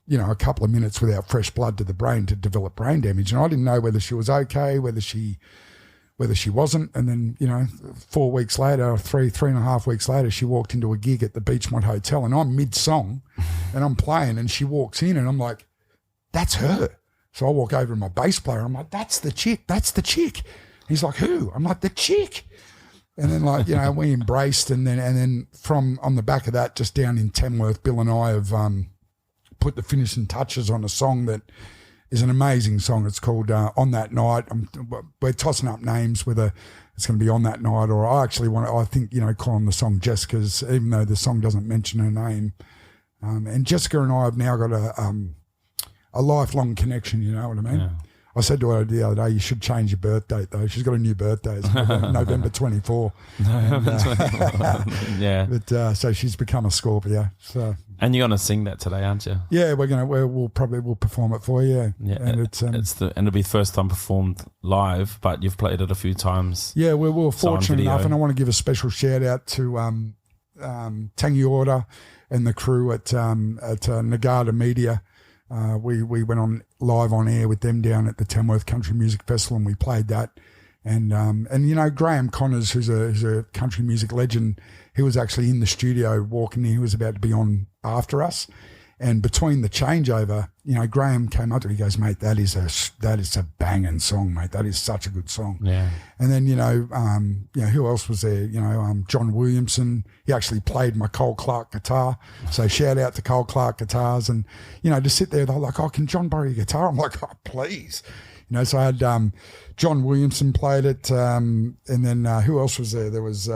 you know, a couple of minutes without fresh blood to the brain to develop brain damage. And I didn't know whether she was okay, whether she wasn't. And then, you know, 4 weeks later, three and a half weeks later, she walked into a gig at the Beachmont Hotel, and I'm mid-song and I'm playing, and she walks in, and I'm like, that's her. So I walk over to my bass player. I'm like, that's the chick. He's like, who? I'm like, the chick. And then, like, you know, we embraced, and then from on the back of that, just down in Tamworth, Bill and I have put the finishing touches on a song that is an amazing song. It's called On That Night. We're tossing up names, whether it's going to be On That Night, or I think, you know, calling the song Jessica's, even though the song doesn't mention her name. And Jessica and I have now got a lifelong connection, you know what I mean? Yeah. I said to her the other day, you should change your birth date, though. She's got a new birthday. It's November 24. November 24. Yeah. But so she's become a Scorpio. So. And you're gonna sing that today, aren't you? Yeah, we'll probably perform it for you. Yeah, and it'll be the first time performed live, but you've played it a few times. Yeah, we're fortunate enough, and I want to give a special shout out to Tangi Order and the crew at Nagata Media. We went on live on air with them down at the Tamworth Country Music Festival, and we played that. And you know, Graham Connors, who's a country music legend, he was actually in the studio walking in. He was about to be on after us, and between the changeover, you know, Graham came up to me. He goes, "Mate, that is a banging song, mate. That is such a good song." Yeah. And then you know, who else was there? You know, John Williamson. He actually played my Cole Clark guitar. So shout out to Cole Clark Guitars. And you know, to sit there, they're like, "Oh, can John borrow your guitar?" I'm like, "Oh, please." You know, so I had John Williamson played it, and then who else was there? There was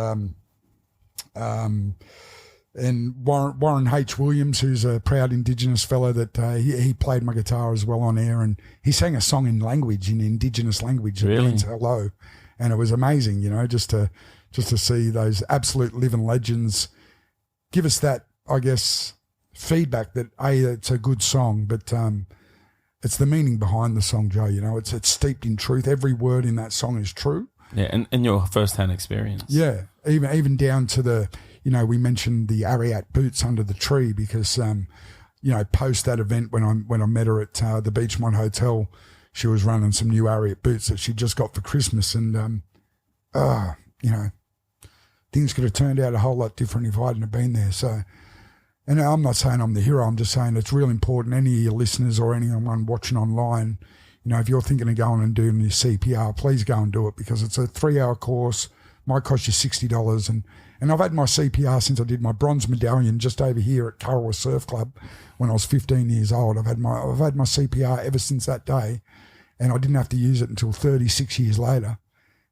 and Warren H. Williams, who's a proud Indigenous fellow, that he played my guitar as well on air, and he sang a song in Indigenous language. Really? It means hello, and it was amazing. You know, just to see those absolute living legends give us that, I guess, feedback that it's a good song, but it's the meaning behind the song, Joe. You know, it's steeped in truth. Every word in that song is true. Yeah, and your first-hand experience. Yeah, even down to the, you know, we mentioned the Ariat boots under the tree because, you know, post that event when I met her at the Beachmont Hotel, she was running some new Ariat boots that she just got for Christmas, and you know, things could have turned out a whole lot different if I hadn't have been there. So, and I'm not saying I'm the hero. I'm just saying it's real important. Any of your listeners or anyone watching online, you know, if you're thinking of going and doing your CPR, please go and do it, because it's a 3-hour course. Might cost you $60. And I've had my CPR since I did my bronze medallion just over here at Currawa Surf Club when I was 15 years old. I've had my CPR ever since that day, and I didn't have to use it until 36 years later.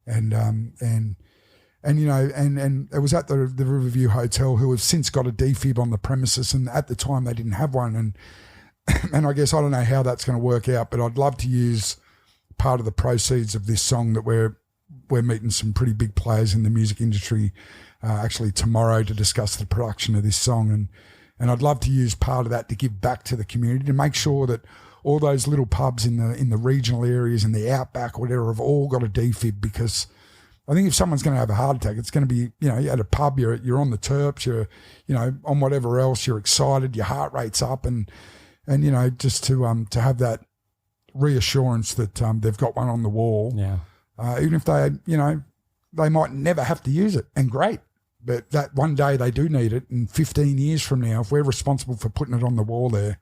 And you know, and it was at the Riverview Hotel, who have since got a defib on the premises, and at the time they didn't have one. And I guess I don't know how that's going to work out, but I'd love to use part of the proceeds of this song that we're meeting some pretty big players in the music industry actually tomorrow to discuss the production of this song, and I'd love to use part of that to give back to the community, to make sure that all those little pubs in the regional areas and the outback or whatever have all got a defib, because I think if someone's going to have a heart attack, it's going to be, you know, you're at a pub, you're on the terps, you're, you know, on whatever else, you're excited, your heart rate's up, and you know, just to have that reassurance that they've got one on the wall. Yeah. Even if they, they might never have to use it, and great. But that one day they do need it, and 15 years from now, if we're responsible for putting it on the wall there,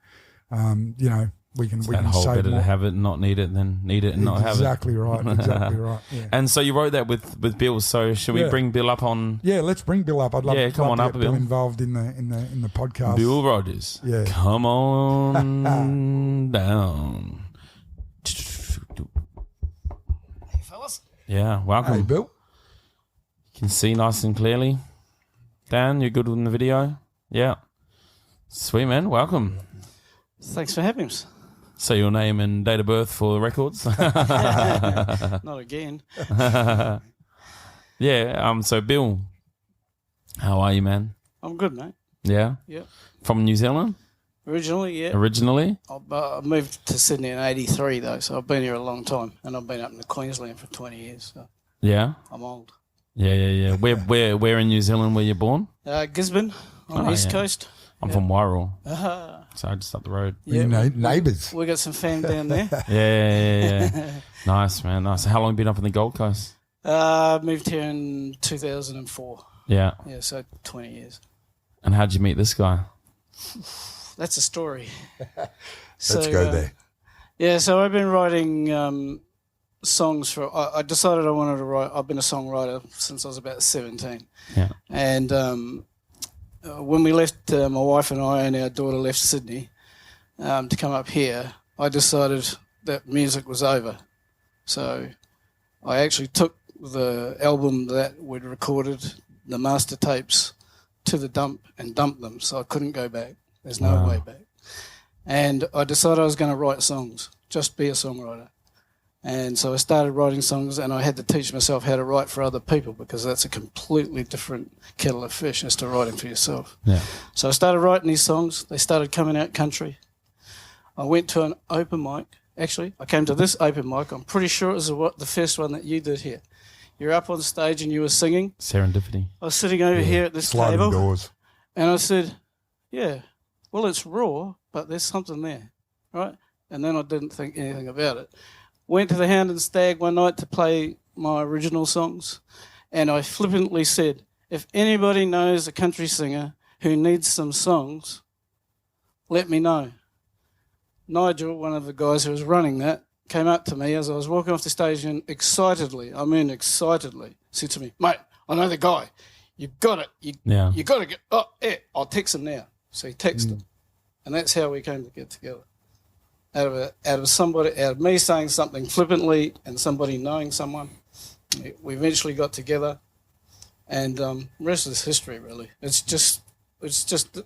we can That whole save better more. to have it and not need it than need it and not have it. Exactly right. Exactly right. Yeah. And so you wrote that with Bill. So should we Yeah. bring Bill up on Yeah, let's bring Bill up. I'd love, Yeah, come love on to up, get Bill. involved in the podcast. Bill Rogers? Yeah. Come on down. Hey, fellas. Yeah, welcome. Hey, Bill. You can see nice and clearly. Dan, you good in the video? Yeah. Sweet, man. Welcome. Thanks for having us. Say your name and date of birth for the records. Not again. Yeah. So Bill, how are you, man? I'm good, mate. Yeah. Yeah. From New Zealand Originally, yeah. originally. I moved to Sydney in '83, though, so I've been here a long time, and I've been up in Queensland for 20 years, so Yeah. I'm old. Yeah. Where in New Zealand were you born? Gisborne on the Oh, East yeah. Coast. I'm from Wairau, Uh, so just up the road. yeah, Neighbours. we got some fam down there. Yeah. Nice, man. Nice. How long have you been up in the Gold Coast? Moved here in 2004. Yeah. Yeah, so 20 years. And how'd you meet this guy? That's a story. Let's go there. Yeah, so I've been writing songs for. I decided I wanted to write. I've been a songwriter since I was about 17. Yeah. And when we left, my wife and I and our daughter left Sydney to come up here, I decided that music was over. So I actually took the album that we'd recorded, the master tapes, to the dump and dumped them. So I couldn't go back. There's no way back. And I decided I was going to write songs, just be a songwriter. And so I started writing songs, and I had to teach myself how to write for other people, because that's a completely different kettle of fish as to writing for yourself. Yeah. So I started writing these songs. They started coming out country. I went to an open mic. Actually, I came to this open mic. I'm pretty sure it was the first one that you did here. You're up on stage and you were singing. Serendipity. I was sitting over here at this Sliding table, doors. and I said, yeah, well, it's raw, but there's something there, right? And then I didn't think anything about it. Went to the Hound and Stag one night to play my original songs, and I flippantly said, if anybody knows a country singer who needs some songs, let me know. Nigel, one of the guys who was running that, came up to me as I was walking off the stage and excitedly said to me, mate, I know the guy. You've got it. You got to get, I'll text him now. So he texted him. And that's how we came to get together. Out of me saying something flippantly and somebody knowing someone, we eventually got together, and the rest is history, really. It's just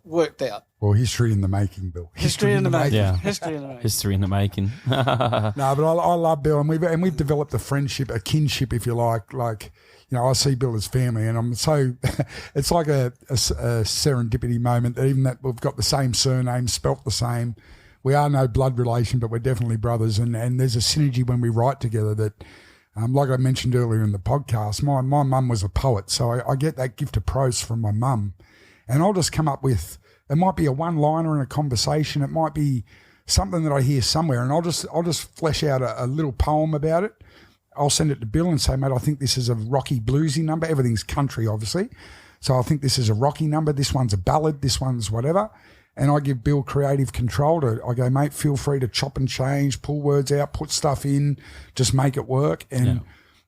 worked out. Well, history in the making, Bill. History in the making. Yeah. History in the making. History in the making. No, but I love Bill, and we've developed a friendship, a kinship, if you like. Like, I see Bill as family, and I'm so. It's like a serendipity moment. Even that we've got the same surname, spelt the same. We are no blood relation, but we're definitely brothers, and there's a synergy when we write together that. Like I mentioned earlier in the podcast, my mum was a poet, so I get that gift of prose from my mum, and I'll just come up with. It might be a one-liner in a conversation. It might be something that I hear somewhere, and I'll just flesh out a little poem about it. I'll send it to Bill and say, mate, I think this is a rocky bluesy number. Everything's country, obviously, so I think this is a rocky number. This one's a ballad. This one's whatever. And I give Bill creative control I go, mate, feel free to chop and change, pull words out, put stuff in, just make it work. And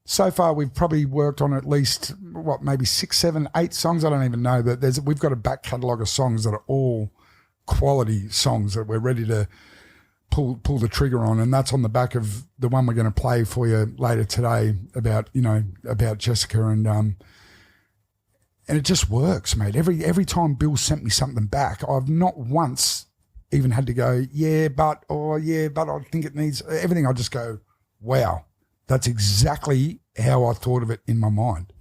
so far we've probably worked on at least, maybe 6, 7, 8 songs. I don't even know. But we've got a back catalogue of songs that are all quality songs that we're ready to pull the trigger on. And that's on the back of the one we're going to play for you later today about Jessica and it just works, mate. Every time Bill sent me something back, I've not once even had to go, but I think it needs everything. I just go, wow, that's exactly how I thought of it in my mind.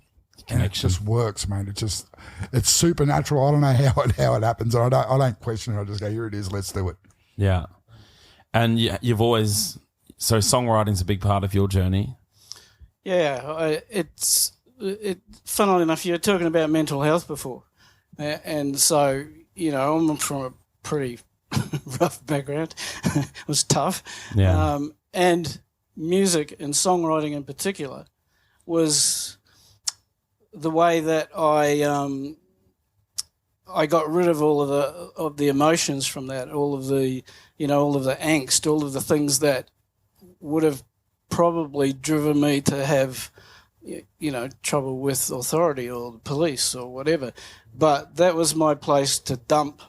And it just works, mate. It's supernatural. I don't know how it happens. I don't question it. I just go, here it is. Let's do it. Yeah. And you've always, so songwriting's a big part of your journey. Yeah, funnily enough, you were talking about mental health before. And so, I'm from a pretty rough background. It was tough. Yeah. and music and songwriting in particular was the way that I got rid of all of the emotions from that, all of the angst, all of the things that would have probably driven me to have trouble with authority or the police or whatever. But that was my place to dump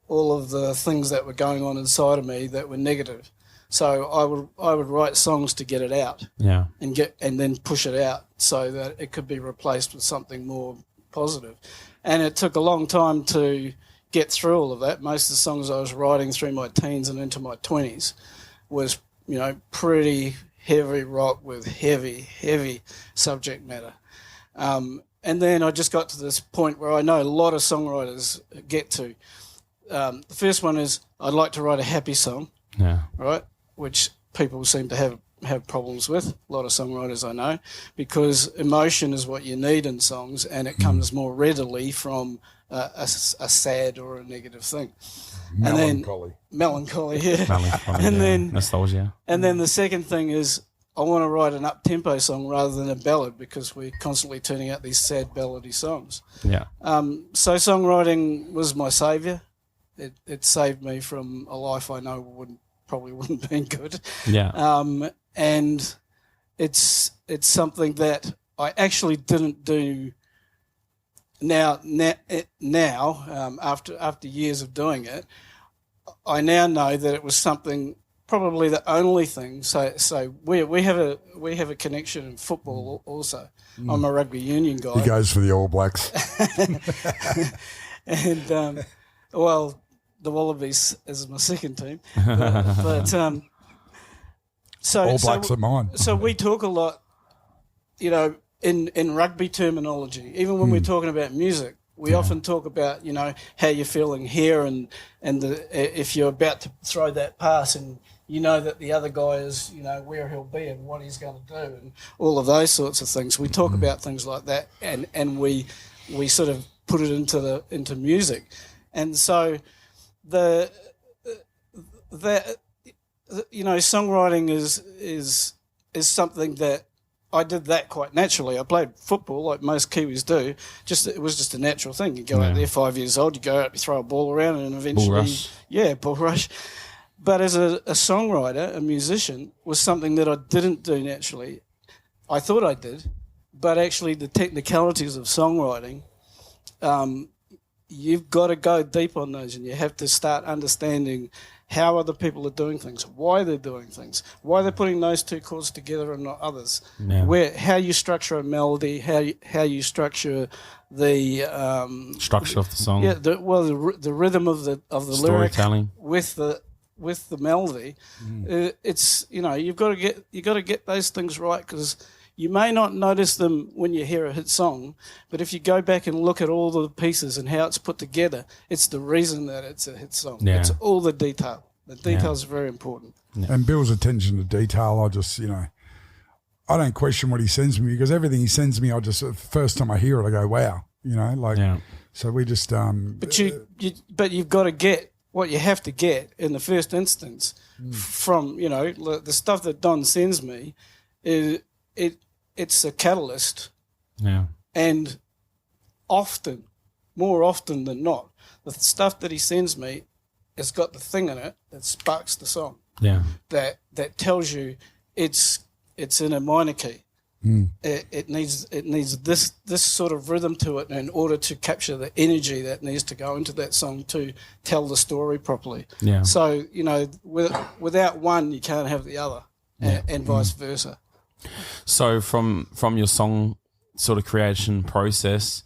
all of the things that were going on inside of me that were negative. So I would write songs to get it out, and then push it out so that it could be replaced with something more positive. And it took a long time to get through all of that. Most of the songs I was writing through my teens and into my 20s was, pretty heavy rock with heavy subject matter. And then I just got to this point where I know a lot of songwriters get to. The first one is I'd like to write a happy song, right, which people seem to have problems with, a lot of songwriters I know, because emotion is what you need in songs, and it comes more readily from a sad or a negative thing. Melancholy, yeah. And then nostalgia. And then the second thing is I want to write an up-tempo song rather than a ballad, because we're constantly turning out these sad ballady songs. Yeah. So songwriting was my saviour. It saved me from a life I know probably wouldn't have been good. Yeah. And it's something that I actually didn't do now after years of doing it. I now know that it was something, probably the only thing. So we have a connection in football also. I'm a rugby union guy. He goes for the All Blacks. And the Wallabies is my second team, but All Blacks are mine. So we talk a lot, in rugby terminology. Even when we're talking about music, we often talk about how you're feeling here, and if you're about to throw that pass, and that the other guy is where he'll be and what he's going to do, and all of those sorts of things. We talk about things like that, and we sort of put it into music, and so songwriting is something that I did that quite naturally. I played football like most Kiwis do. It was just a natural thing. You go out there 5 years old, you go out, you throw a ball around, and eventually, bull rush. But as a songwriter, a musician, was something that I didn't do naturally. I thought I did, but actually the technicalities of songwriting, you've got to go deep on those, and you have to start understanding how other people are doing things, why they're doing things, why they're putting those two chords together and not others, how you structure a melody, how you structure the structure of the song, the rhythm of the storytelling lyric with the melody. It's you've got to get those things right, because you may not notice them when you hear a hit song, but if you go back and look at all the pieces and how it's put together, it's the reason that it's a hit song. It's all the detail. The details are very important. And Bill's attention to detail, I just, I don't question what he sends me, because everything he sends me, the first time I hear it, I go, wow, so we just... But you've got to get what you have to get in the first instance from, the stuff that Don sends me, it's a catalyst. Yeah. And more often than not, the stuff that he sends me has got the thing in it that sparks the song. Yeah. That tells you it's in a minor key. It needs this sort of rhythm to it in order to capture the energy that needs to go into that song to tell the story properly. Yeah. So, without one you can't have the other, and vice versa. So from your song sort of creation process,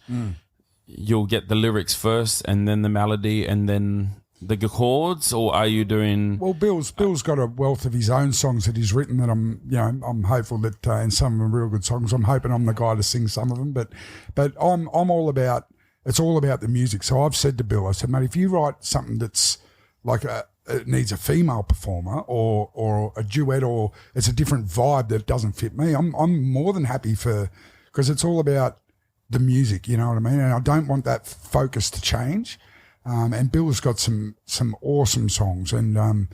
you'll get the lyrics first and then the melody and then the chords, or are you doing... Well, Bill's got a wealth of his own songs that he's written that I'm hopeful that, and some of them are real good songs. I'm hoping I'm the guy to sing some of them, but I'm all about, it's all about the music. So I've said to Bill, I said, mate, if you write something that's like it needs a female performer or a duet, or it's a different vibe that doesn't fit me, I'm more than happy because it's all about the music, you know what I mean? And I don't want that focus to change. And Bill's got some awesome songs, and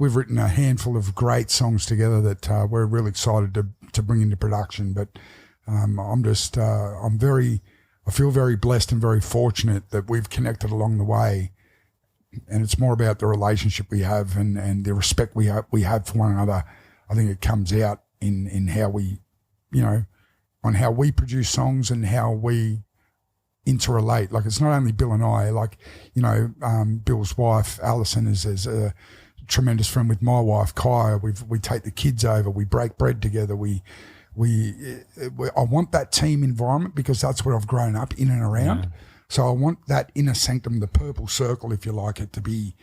we've written a handful of great songs together that we're really excited to bring into production. But I feel very blessed and very fortunate that we've connected along the way. And it's more about the relationship we have and the respect we have for one another. I think it comes out in how we, on how we produce songs and how we interrelate. Like, it's not only Bill and I, Bill's wife, Alison, is a tremendous friend with my wife, Kaya. We take the kids over, we break bread together. I want that team environment because that's what I've grown up in and around. Yeah. So I want that inner sanctum, the purple circle, if you like it, to be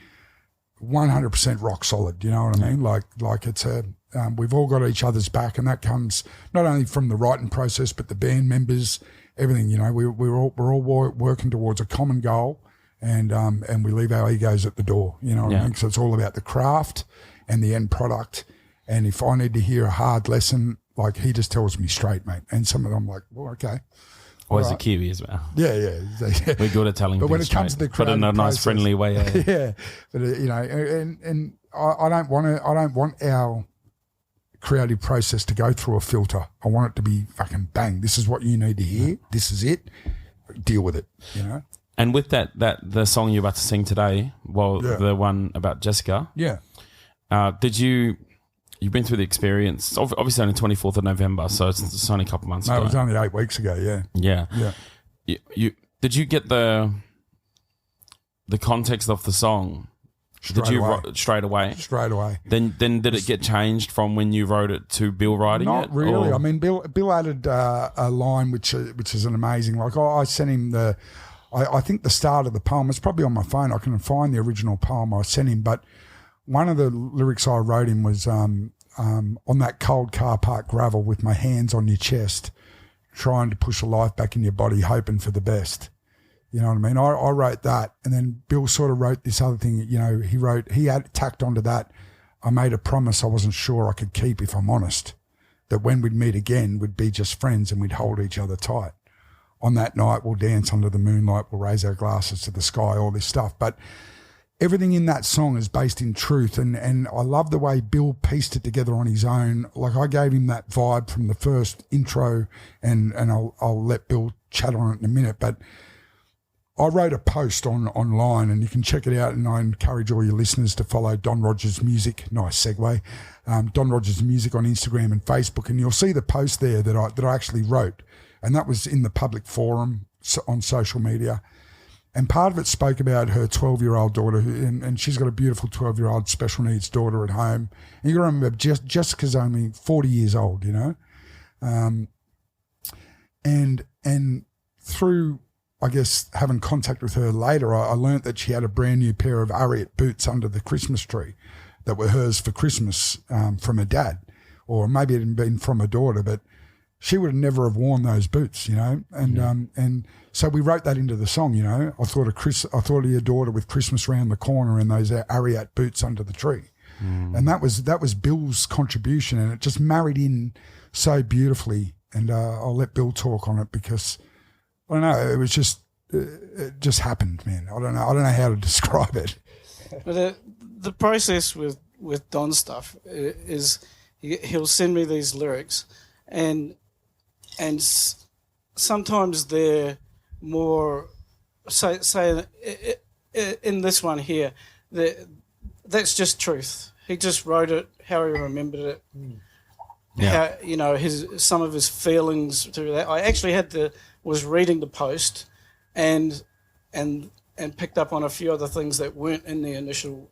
100% rock solid. You know what I mean? Like it's we've all got each other's back, and that comes not only from the writing process, but the band members, everything. We're all working towards a common goal, and we leave our egos at the door. You know what I mean? So it's all about the craft and the end product. And if I need to hear a hard lesson, like, he just tells me straight, mate. And some of them, I'm like, well, okay. Always a Kiwi as well. Yeah. We're good at telling. But when it comes to the but in a nice, friendly way. Yeah. But and I don't want our creative process to go through a filter. I want it to be fucking bang. This is what you need to hear. This is it. Deal with it. And with that the song you're about to sing today, the one about Jessica. Yeah. You've been through the experience, obviously only 24th of November, so it's only a couple months ago. No, it was only 8 weeks ago, Yeah. Did you get the context of the song? Straight away? Straight away. Then did it get changed from when you wrote it to Bill writing it? Not really. Or? I mean, Bill added a line which is an amazing, like, I sent him I think the start of the poem, it's probably on my phone, I can find the original poem I sent him, but one of the lyrics I wrote him was on that cold car park gravel with my hands on your chest, trying to push a life back in your body, hoping for the best. You know what I mean? I wrote that, and then Bill sort of wrote this other thing. He had tacked onto that, I made a promise I wasn't sure I could keep, if I'm honest, that when we'd meet again, we'd be just friends and we'd hold each other tight. On that night, we'll dance under the moonlight, we'll raise our glasses to the sky, all this stuff. But everything in that song is based in truth, and I love the way Bill pieced it together on his own. Like, I gave him that vibe from the first intro, and I'll let Bill chat on it in a minute, but I wrote a post online, and you can check it out, and I encourage all your listeners to follow Don Rogers Music. Nice segue. Don Rogers Music on Instagram and Facebook, and you'll see the post there that I actually wrote, and that was in the public forum on social media. And part of it spoke about her 12-year-old daughter, and she's got a beautiful 12-year-old special needs daughter at home. And you got to remember, Jessica's only 40 years old, and through, I guess, having contact with her later, I learnt that she had a brand new pair of Ariat boots under the Christmas tree that were hers for Christmas from her dad, or maybe it had been from her daughter, but she would never have worn those boots, and so we wrote that into the song, I thought of your daughter with Christmas round the corner and those Ariat boots under the tree. And that was Bill's contribution, and it just married in so beautifully. And I'll let Bill talk on it because, I don't know, it just happened, man. I don't know how to describe it. But the process with Don stuff is he'll send me these lyrics, and sometimes they're more, say in this one here, that's just truth. He just wrote it how he remembered it. How, some of his feelings through that. I actually was reading the post and picked up on a few other things that weren't in the initial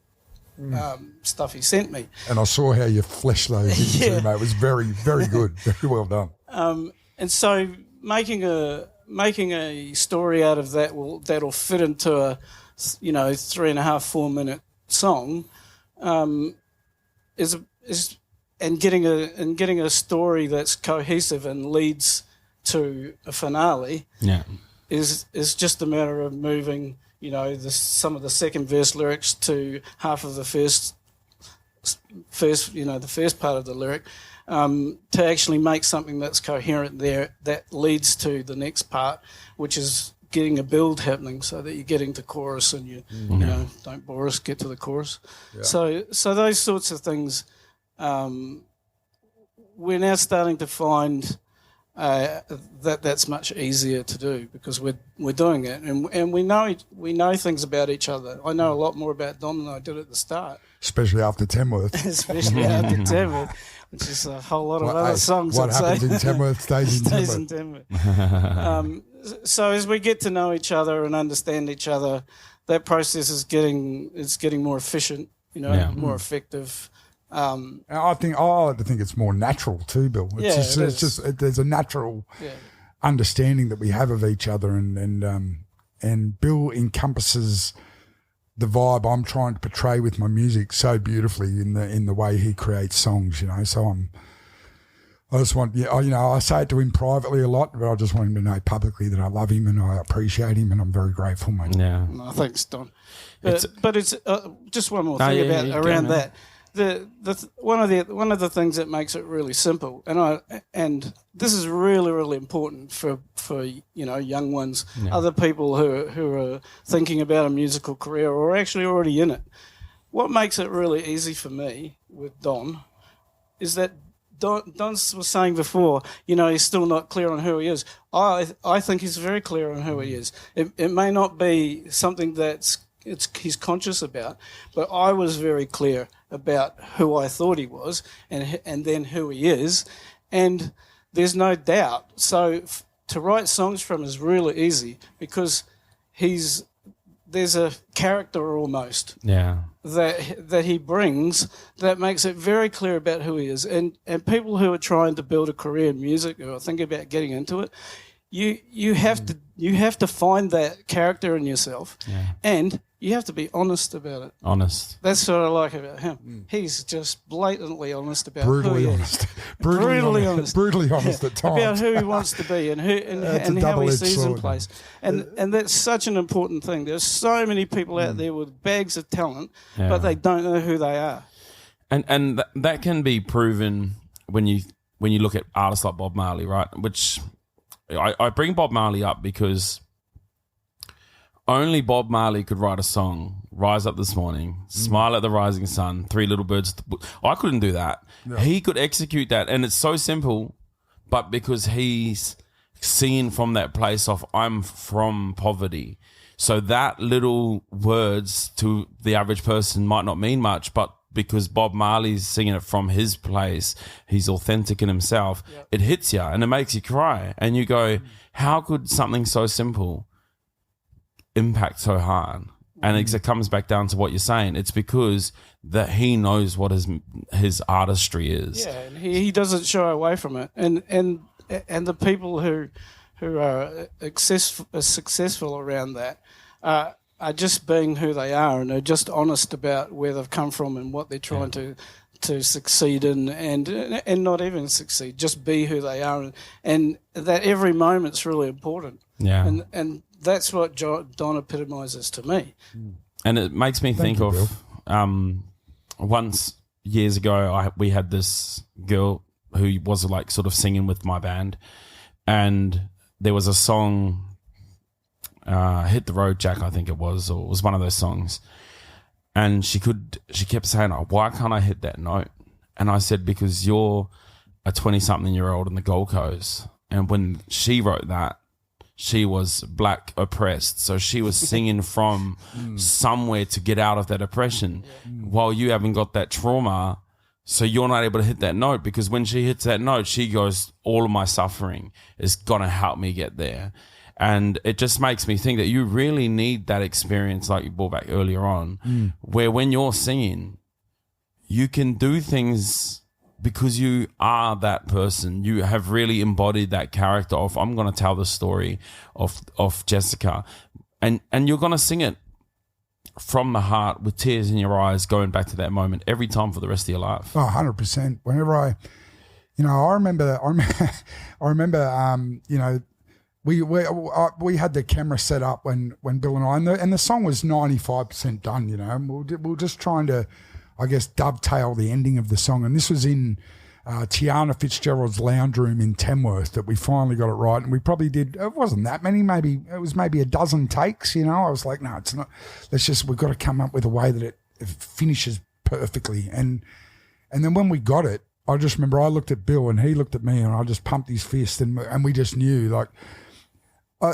stuff he sent me. And I saw how you fleshed those in too, mate. It was very, very good. Very well done. And so making a story out of that'll fit into a 3.5-4 minute song is getting a story that's cohesive and leads to a finale is just a matter of moving some of the second verse lyrics to half of the first the first part of the lyric, to actually make something that's coherent there that leads to the next part, which is getting a build happening so that you're getting to chorus and you know, don't bore us, get to the chorus. Yeah. So those sorts of things, we're now starting to find that's much easier to do because we're doing it and we know things about each other. I know a lot more about Don than I did at the start. Especially after Tamworth. Especially after Tamworth, which is a whole lot of other songs. What happens in Tamworth stays in Tamworth. So as we get to know each other and understand each other, that process is getting more efficient, you know, more effective. I like to think it's more natural too, Bill. It's just there's a natural understanding that we have of each other, and Bill encompasses the vibe I'm trying to portray with my music so beautifully in the way he creates songs, you know. So I just want, I say it to him privately a lot, but I just want him to know publicly that I love him and I appreciate him and I'm very grateful, mate. Yeah. No, thanks, Don. But it's just one more thing around that. One of the things that makes it really simple, and this is really, really important for young ones, other people who are thinking about a musical career or actually already in it. What makes it really easy for me with Don is that Don was saying before, he's still not clear on who he is. I think he's very clear on who he is. It may not be something he's conscious about, but I was very clear about who I thought he was and then who he is, and there's no doubt. So to write songs from is really easy because there's a character almost that he brings that makes it very clear about who he is, and people who are trying to build a career in music or thinking about getting into it, you have to find that character in yourself, and you have to be honest about it. Honest. That's what I like about him. He's just blatantly honest about brutally who he honest. is. Brutally honest. Brutally honest at times. About who he wants to be and how he sees in place. And that's such an important thing. There's so many people out there with bags of talent, but they don't know who they are. And that can be proven when you look at artists like Bob Marley, right? Which I bring Bob Marley up because only Bob Marley could write a song, Rise Up This Morning, Smile at the Rising Sun, Three Little Birds. I couldn't do that. Yeah. He could execute that, and it's so simple, but because he's seen from that place of I'm from poverty. So that little words to the average person might not mean much, but because Bob Marley's singing it from his place, he's authentic in himself, it hits you and it makes you cry. And you go, how could something so simple impact so hard? And it comes back down to what you're saying. It's because that he knows what his artistry is. Yeah, and he doesn't shy away from it. And the people who are successful around that are just being who they are, and are just honest about where they've come from and what they're trying to succeed in, and not even succeed, just be who they are, and that every moment's really important. Yeah, and that's what Don epitomizes to me. And it makes me think of once years ago, we had this girl who was like sort of singing with my band, and there was a song. Hit the Road Jack, I think it was, or it was one of those songs. And she kept saying, oh, why can't I hit that note? And I said, because you're a 20-something-year-old in the Gold Coast. And when she wrote that, she was black oppressed. So she was singing from somewhere to get out of that oppression, while you haven't got that trauma. So you're not able to hit that note, because when she hits that note, she goes, all of my suffering is going to help me get there. And it just makes me think that you really need that experience, like you brought back earlier on, where when you're singing, you can do things because you are that person. You have really embodied that character of, I'm going to tell the story of Jessica. And you're going to sing it from the heart with tears in your eyes, going back to that moment every time for the rest of your life. Oh, 100%. Whenever I remember, we had the camera set up when Bill and I, and the song was 95% done, and we were just trying to, I guess, dovetail the ending of the song. And this was in Tiana Fitzgerald's Lounge Room in Tamworth that we finally got it right. And we probably did, it wasn't that many, it was maybe a dozen takes, you know. I was like, no, it's not, we've got to come up with a way that it finishes perfectly. And then when we got it, I just remember I looked at Bill and he looked at me and I just pumped his fist and we just knew, like,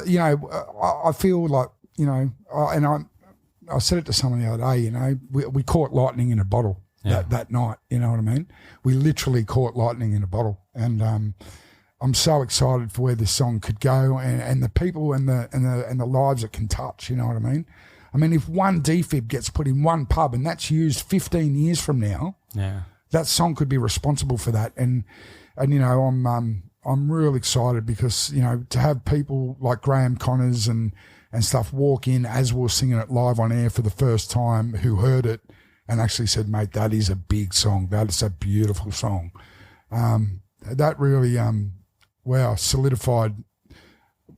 you know, I feel like, you know, I said it to someone the other day, you know, we caught lightning in a bottle. That night, you know what I mean? We literally caught lightning in a bottle, and I'm so excited for where this song could go, and the people and the lives it can touch. You know what I mean? I mean, if one defib gets put in one pub and that's used 15 years from now, that song could be responsible for that. And you know, I'm real excited because, you know, to have people like Graham Connors and stuff walk in as we're singing it live on air for the first time, who heard it and actually said, mate, that is a big song. That is a beautiful song. That really, solidified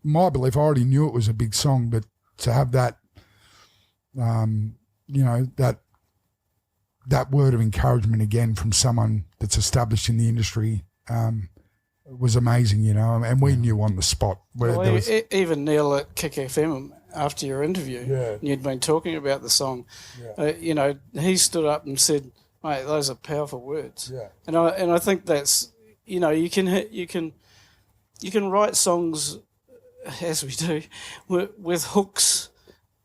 my belief. I already knew it was a big song, but to have that, you know, that word of encouragement again from someone that's established in the industry was amazing, you know, and we knew on the spot. Even Neil at Kick FM, after your interview, you'd been talking about the song, you know, he stood up and said, mate, those are powerful words. And I think that's, you know, you can write songs, as we do, with hooks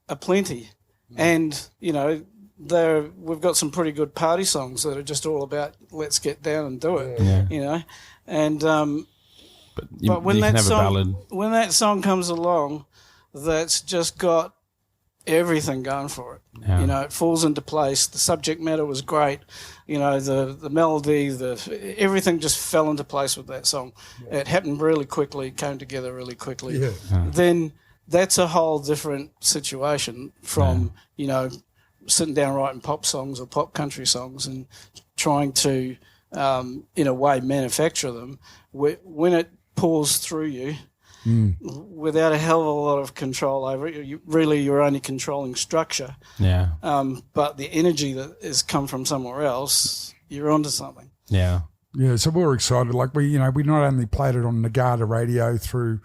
aplenty. And, you know, we've got some pretty good party songs that are just all about let's get down and do it, you know. And but when that song comes along, that's just got everything going for it. You know, it falls into place. The subject matter was great. You know, the melody, everything just fell into place with that song. It happened really quickly, came together really quickly. Then that's a whole different situation from, you know, sitting down writing pop songs or pop country songs and trying to, in a way, manufacture them. When it pours through you, without a hell of a lot of control over it, you're only controlling structure. But the energy that has come from somewhere else, you're onto something. Yeah, so we were excited. Like we not only played it on Nagata radio through,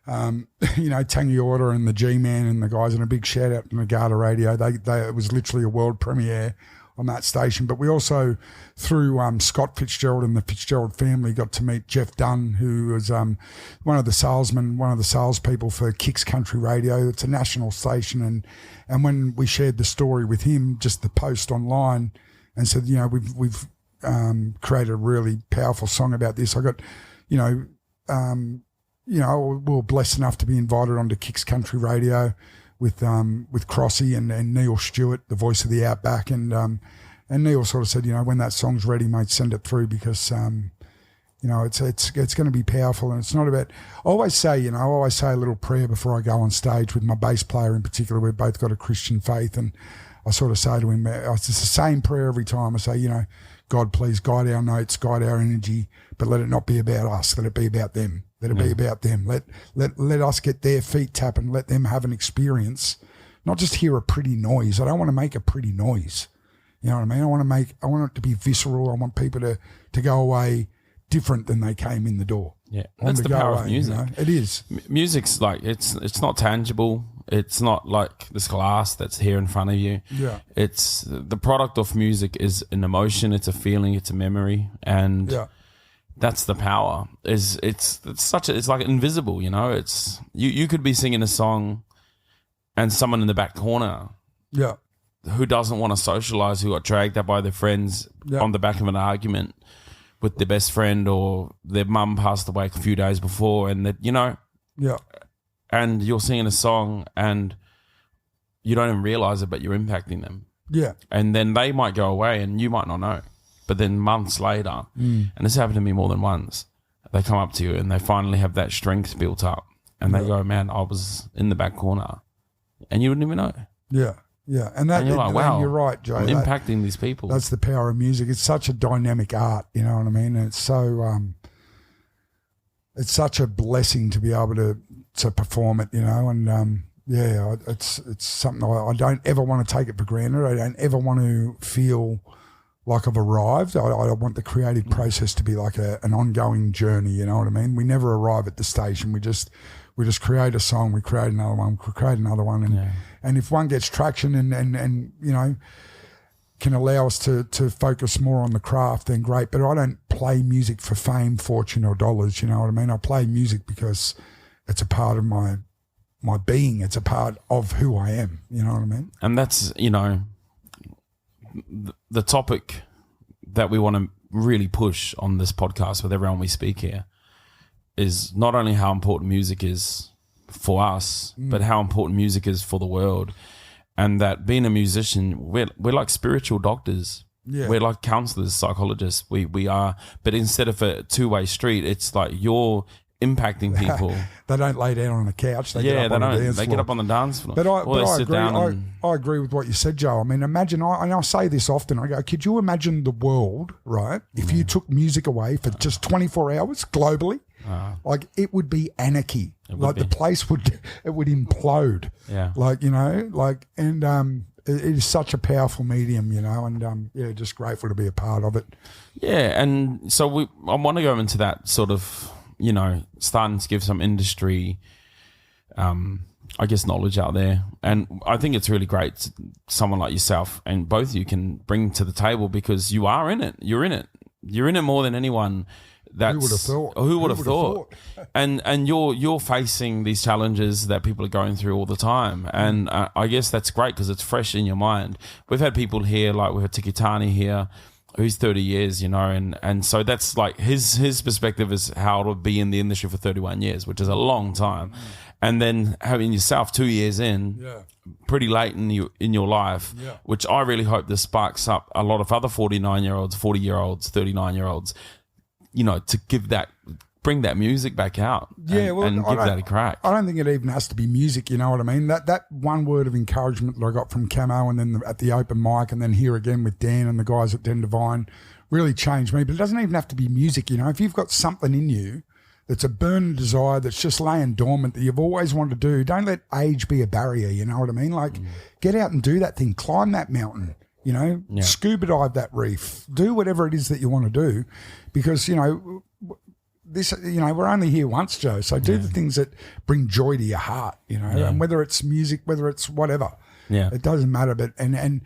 you know, Tangy Order and the G-Man and the guys, and a big shout out to Nagata radio. It was literally a world premiere on that station. But we also, through Scott Fitzgerald and the Fitzgerald family, got to meet Jeff Dunn, who was one of the salespeople for Kicks Country Radio. It's a national station. And when we shared the story with him, just the post online, and said, you know, we've created a really powerful song about this. I got, you know, we were blessed enough to be invited onto Kicks Country Radio with Crossy and Neil Stewart, the voice of the Outback, and Neil sort of said, you know, when that song's ready, mate, send it through because you know, it's going to be powerful, and it's not about. I always say a little prayer before I go on stage with my bass player in particular. We've both got a Christian faith, and I sort of say to him, it's the same prayer every time. I say, you know, God, please guide our notes, guide our energy, but let it not be about us. Let it be about them. Let it be about them. Let us get their feet tapping. Let them have an experience, not just hear a pretty noise. I don't want to make a pretty noise. You know what I mean? I want it to be visceral. I want people to go away different than they came in the door. Yeah, that's the power of music. You know? It is. Music's like it's not tangible. It's not like this glass that's here in front of you. Yeah. It's the product of music is an emotion. It's a feeling. It's a memory, and that's the power. It's like invisible. You know, it's you could be singing a song, and someone in the back corner, who doesn't want to socialize, who got dragged out by their friends on the back of an argument with their best friend, or their mum passed away a few days before, and that, you know, and you're singing a song and you don't even realize it, but you're impacting them. Yeah. And then they might go away and you might not know. But then months later, and this happened to me more than once, they come up to you and they finally have that strength built up, and they go, man, I was in the back corner, and you wouldn't even know. Yeah. Yeah, and you're like, wow, you're right, Joe. I'm impacting these people. That's the power of music. It's such a dynamic art, you know what I mean? And it's so, it's such a blessing to be able to perform it, you know. And it's something I don't ever want to take it for granted. I don't ever want to feel like I've arrived. I want the creative process to be like an ongoing journey. You know what I mean? We never arrive at the station. We just create a song. We create another one. We create another one, and if one gets traction and you know, can allow us to focus more on the craft, then great. But I don't play music for fame, fortune, or dollars. You know what I mean? I play music because it's a part of my being. It's a part of who I am. You know what I mean? And that's, you know, the topic that we want to really push on this podcast with everyone we speak here is not only how important music is for us, but how important music is for the world. And that being a musician, we're like spiritual doctors. Yeah. We're like counselors, psychologists. We are, but instead of a two-way street, it's like you're impacting people. They don't lay down on the couch. They get up on the dance floor. They get up on the dance floor. But I agree with what you said, Joe. I mean, imagine, and I say this often, I go, could you imagine the world, right, if you took music away for just 24 hours globally? Like, it would be anarchy. The place would implode. Yeah. Like, you know, like, and it is such a powerful medium, you know, and just grateful to be a part of it. Yeah, and so I want to go into that sort of, you know, starting to give some industry, I guess, knowledge out there. And I think it's really great someone like yourself and both of you can bring to the table because you are in it. You're in it. You're in it more than anyone. Who would have thought? Who would have thought? And you're facing these challenges that people are going through all the time, and I guess that's great because it's fresh in your mind. We've had people here, like we've had Tikitani here, who's 30 years, you know, and so that's like his perspective is how to be in the industry for 31 years, which is a long time, and then having yourself 2 years in, pretty late in your life, which I really hope this sparks up a lot of other 49-year-olds, 40-year-olds, 39-year-olds. You know, to bring that music back out and give that a crack. I don't think it even has to be music, you know what I mean? That one word of encouragement that I got from Camo and then at the open mic and then here again with Dan and the guys at Den Devine really changed me. But it doesn't even have to be music, you know. If you've got something in you that's a burning desire that's just laying dormant that you've always wanted to do, don't let age be a barrier, you know what I mean? Like, get out and do that thing, climb that mountain. You know, scuba dive that reef, do whatever it is that you want to do because, you know, we're only here once, Joe. So do the things that bring joy to your heart, you know, and whether it's music, whether it's whatever, it doesn't matter. But, and,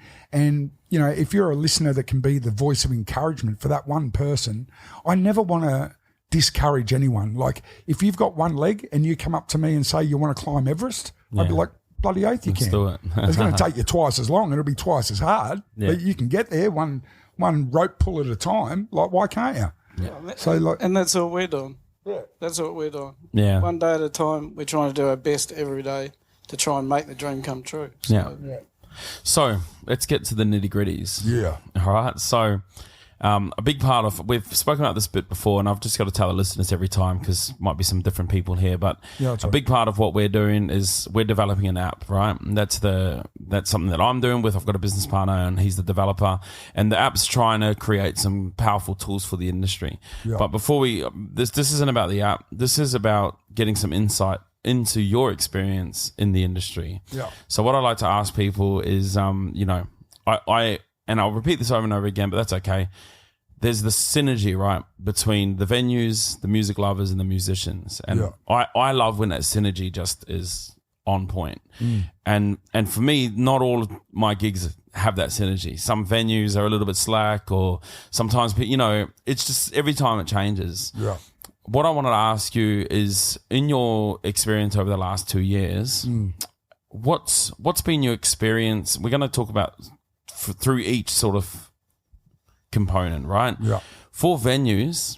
you know, if you're a listener that can be the voice of encouragement for that one person, I never want to discourage anyone. Like if you've got one leg and you come up to me and say you want to climb Everest, I'd be like, bloody oath you can. Do it. It's going to take you twice as long. It'll be twice as hard, but you can get there one rope pull at a time. Like, why can't you? Yeah. So, like, and that's what we're doing. Yeah, that's what we're doing. Yeah, one day at a time. We're trying to do our best every day to try and make the dream come true. So, So let's get to the nitty gritties. Yeah. All right. So. A big part of, we've spoken about this bit before, and I've just got to tell the listeners every time because might be some different people here, but a big part of what we're doing is we're developing an app, right? And that's something that I'm doing with, I've got a business partner and he's the developer, and the app's trying to create some powerful tools for the industry. Yeah. But before this isn't about the app, this is about getting some insight into your experience in the industry. Yeah. So what I like to ask people is, you know, and I'll repeat this over and over again, but that's okay. There's the synergy, right, between the venues, the music lovers, and the musicians. And I love when that synergy just is on point. And for me, not all of my gigs have that synergy. Some venues are a little bit slack, or sometimes, you know, it's just every time it changes. Yeah. What I wanted to ask you is, in your experience over the last 2 years, what's been your experience? We're going to talk about through each sort of component, right? Yeah. For venues,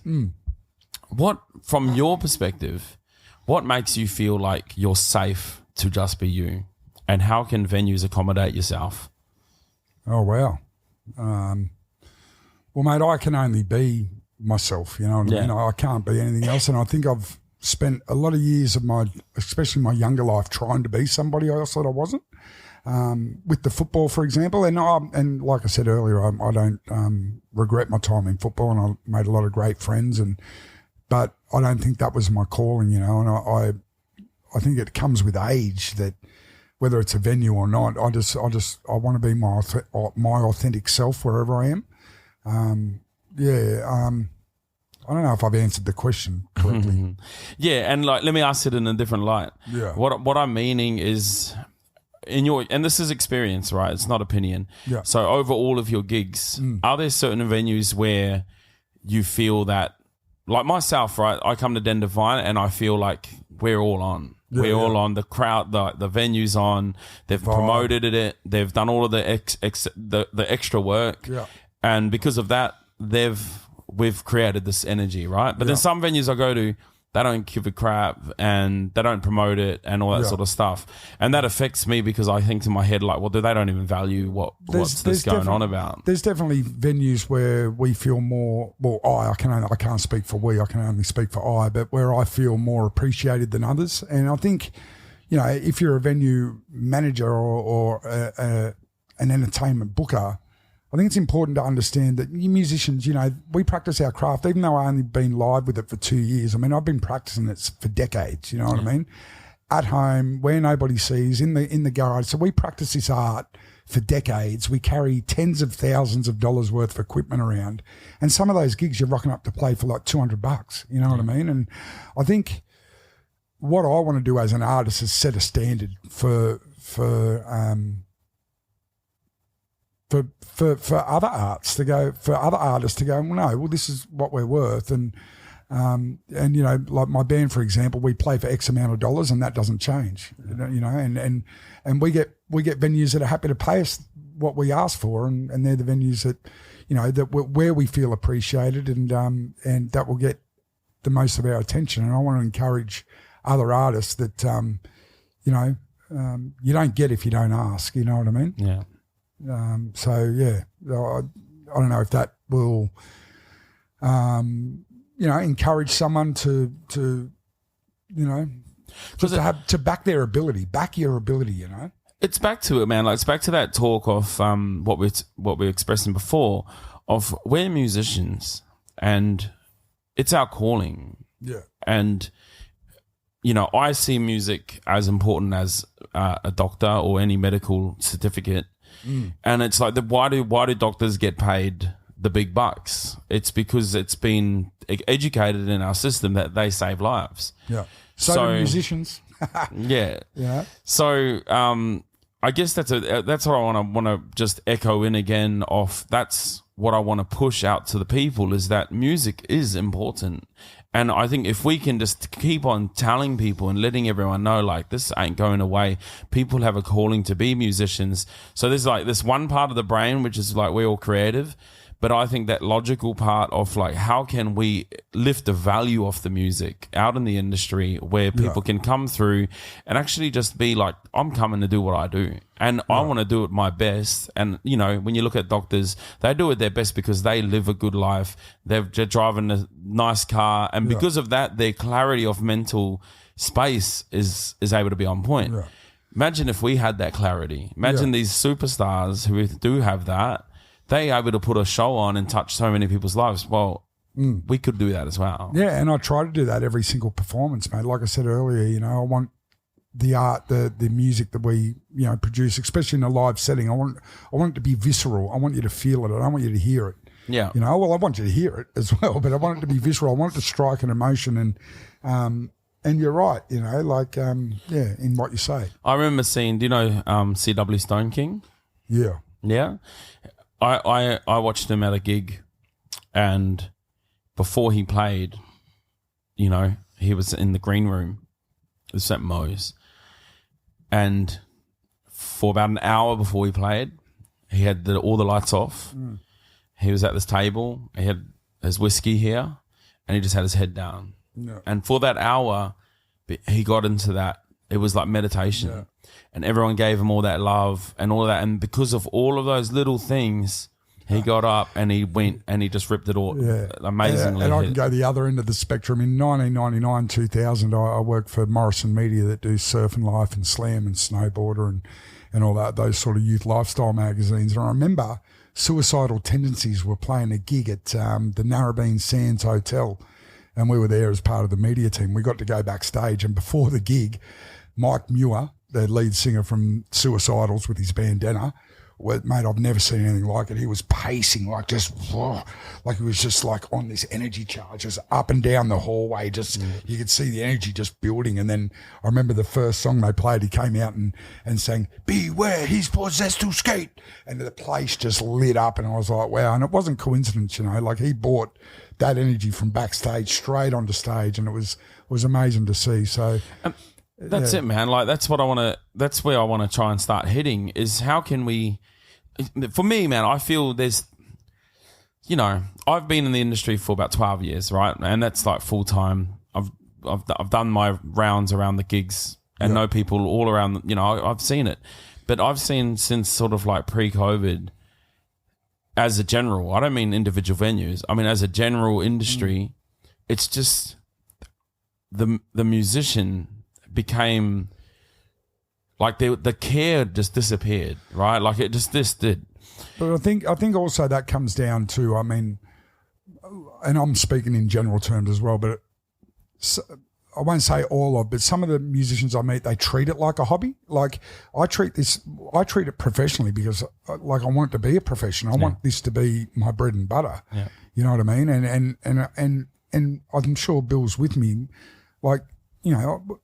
what, from your perspective, what makes you feel like you're safe to just be you? And how can venues accommodate yourself? Oh, wow. Well, mate, I can only be myself, you know what I mean? I can't be anything else. And I think I've spent a lot of years of especially my younger life, trying to be somebody else that I wasn't. With the football, for example, and like I said earlier, I don't regret my time in football, and I made a lot of great friends, but I don't think that was my calling, you know. And I think it comes with age that whether it's a venue or not, I want to be my authentic self wherever I am. I don't know if I've answered the question correctly. Yeah, and like, let me ask it in a different light. Yeah. What I'm meaning is, and this is experience, right? It's not opinion. Yeah. So over all of your gigs, are there certain venues where you feel that, like myself, right? I come to Den Devine and I feel like we're all on. Yeah, we're all on. The crowd, the venue's on. They've promoted it. They've done all of the the extra work. Yeah. And because of that, we've created this energy, right? But then some venues I go to, they don't give a crap and they don't promote it and all that sort of stuff. And that affects me because I think to my head, like, well, they don't even value what's this going on about. There's definitely venues where we feel more, well, I can't speak for we, I can only speak for I, but where I feel more appreciated than others. And I think, if you're a venue manager or an entertainment booker, I think it's important to understand that you musicians, we practice our craft, even though I've only been live with it for 2 years. I mean, I've been practicing it for decades, you know what I mean? At home, where nobody sees, in the garage. So we practice this art for decades. We carry tens of thousands of dollars worth of equipment around. And some of those gigs you're rocking up to play for like $200, you know what I mean? And I think what I want to do as an artist is set a standard for other arts to go, for other artists to go, well, this is what we're worth. And like my band, for example, we play for X amount of dollars and that doesn't change, and we get venues that are happy to pay us what we ask for. And they're the venues that, where we feel appreciated and that will get the most of our attention. And I want to encourage other artists that, you don't get if you don't ask, you know what I mean? Yeah. I don't know if that will, encourage someone to back their ability, back your ability, It's back to it, man. Like, it's back to that talk of what we were expressing before, of we're musicians and it's our calling. Yeah. And I see music as important as a doctor or any medical certificate. And it's like, why do doctors get paid the big bucks? It's because it's been educated in our system that they save lives. Yeah. So do musicians. Yeah. Yeah. So I guess that's what I want to just echo in again. That's what I want to push out to the people, is that music is important. And I think if we can just keep on telling people and letting everyone know, like, this ain't going away. People have a calling to be musicians. So there's like this one part of the brain, which is like, we're all creative. But I think that logical part of like, how can we lift the value of the music out in the industry where people can come through and actually just be like, I'm coming to do what I do. And I want to do it my best. And, when you look at doctors, they do it their best because they live a good life. They're driving a nice car. And because of that, their clarity of mental space is able to be on point. Yeah. Imagine if we had that clarity. Imagine these superstars who do have that. They are able to put a show on and touch so many people's lives. Well, we could do that as well. Yeah, and I try to do that every single performance, mate. Like I said earlier, I want the art, the music that we, produce, especially in a live setting. I want it to be visceral. I want you to feel it. I don't want you to hear it. Yeah. I want you to hear it as well, but I want it to be visceral. I want it to strike an emotion. And you're right, in what you say. I remember seeing, do you know C.W. Stone King? Yeah. Yeah. I watched him at a gig, and before he played, he was in the green room. It was at Moe's. And for about an hour before he played, he had all the lights off. He was at this table. He had his whiskey here, and he just had his head down. Yeah. And for that hour, he got into that. It was like meditation. Yeah. And everyone gave him all that love and all that. And because of all of those little things, he got up and he went and he just ripped it all amazingly. And I can go the other end of the spectrum. In 1999, 2000, I worked for Morrison Media that do Surf and Life and Slam and Snowboarder and all that, those sort of youth lifestyle magazines. And I remember Suicidal Tendencies were playing a gig at the Narrabeen Sands Hotel, and we were there as part of the media team. We got to go backstage, and before the gig, Mike Muir, the lead singer from Suicidals with his bandana, well, mate, I've never seen anything like it. He was pacing like just, like he was just like on this energy charge, just up and down the hallway. Just you could see the energy just building. And then I remember the first song they played, he came out and sang, "Beware, he's possessed to skate," and the place just lit up. And I was like, wow. And it wasn't coincidence, you know, like he brought that energy from backstage straight onto stage, and it was amazing to see. So. That's it, man. Like that's where I want to try and start heading is how can we, for me, man, I feel there's, you know, I've been in the industry for about 12 years, right? And that's like full time. I've done my rounds around the gigs and know people all around, you know, I've seen it, but I've seen since sort of like pre-COVID as a general, I don't mean individual venues. I mean, as a general industry, it's just the musician became like the care just disappeared, right? Like it just this did. But I think also that comes down to, I mean, and I'm speaking in general terms as well, but I won't say all of, but some of the musicians I meet, they treat it like a hobby. Like I treat it professionally because like I want it to be a profession. I want this to be my bread and butter. Yeah. You know what I mean? And I'm sure Bill's with me. Like, you know,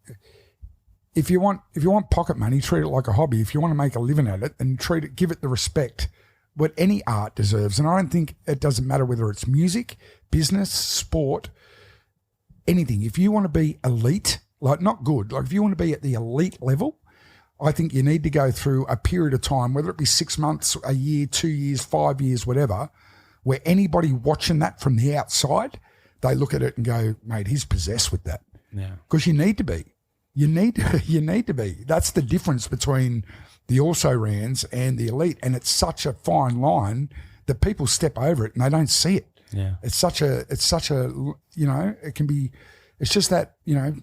if you want pocket money, treat it like a hobby. If you want to make a living at it, then give it the respect what any art deserves. And I don't think it doesn't matter whether it's music, business, sport, anything. If you want to be elite, like not good, like if you want to be at the elite level, I think you need to go through a period of time, whether it be 6 months, a year, 2 years, 5 years, whatever, where anybody watching that from the outside, they look at it and go, mate, he's possessed with that. Yeah. Because you need to be. You need to be. That's the difference between the also-rans and the elite. And it's such a fine line that people step over it and they don't see it. Yeah. It's such a, you know, it can be, it's just that, you know,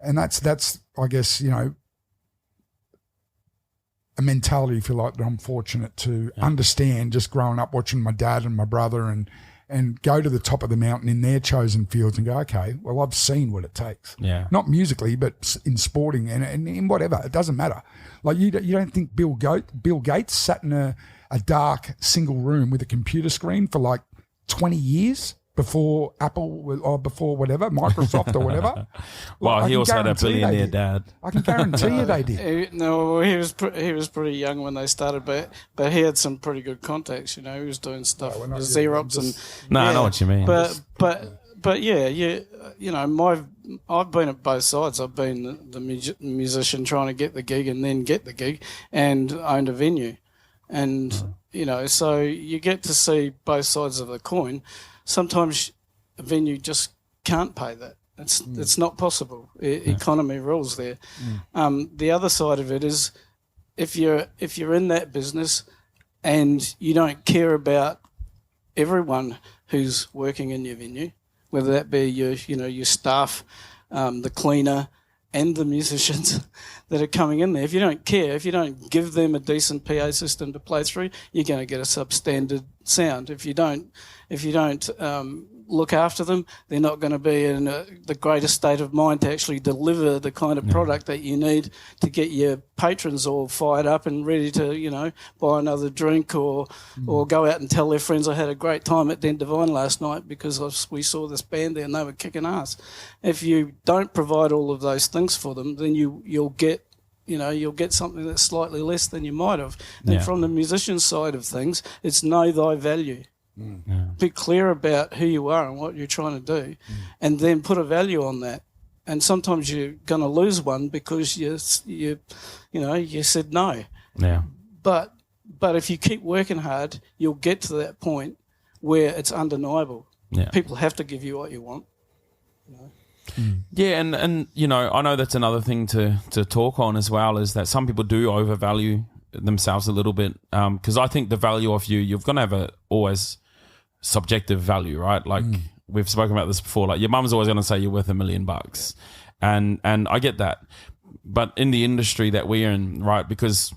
and that's, I guess, you know, a mentality, if you like, that I'm fortunate to understand just growing up watching my dad and my brother and go to the top of the mountain in their chosen fields and go, okay, well, I've seen what it takes. Yeah. Not musically, but in sporting and in whatever. It doesn't matter. Like you don't think Bill Gates sat in a dark single room with a computer screen for like 20 years before Apple or before whatever, Microsoft or whatever? Well, he also had a billionaire dad. I can guarantee you they did. No, he was pretty young when they started, but he had some pretty good contacts. You know, he was doing stuff with Xerox and. No, I know what you mean. But yeah, you know, I've been at both sides. I've been the musician trying to get the gig and then get the gig, and owned a venue, and you know, so you get to see both sides of the coin. Sometimes a venue just can't pay that. It's not possible. Economy rules there. The other side of it is if you're in that business and you don't care about everyone who's working in your venue, whether that be your staff, the cleaner, and the musicians that are coming in there. If you don't care, if you don't give them a decent PA system to play through, you're going to get a substandard sound. If you don't look after them, they're not going to be in the greatest state of mind to actually deliver the kind of product that you need to get your patrons all fired up and ready to, you know, buy another drink or go out and tell their friends, I had a great time at Den Devine last night because we saw this band there and they were kicking ass. If you don't provide all of those things for them, then you'll get something that's slightly less than you might have. And from the musician side of things, it's know thy value. Be clear about who you are and what you're trying to do, and then put a value on that. And sometimes you're going to lose one because you said no. Yeah. But if you keep working hard, you'll get to that point where it's undeniable. Yeah. People have to give you what you want. You know? Yeah, and you know, I know that's another thing to talk on as well, is that some people do overvalue themselves a little bit, because I think the value of you're going to have always subjective value, right? Like we've spoken about this before, like your mum's always going to say you're worth $1 million, and I get that, but in the industry that we're in, right, because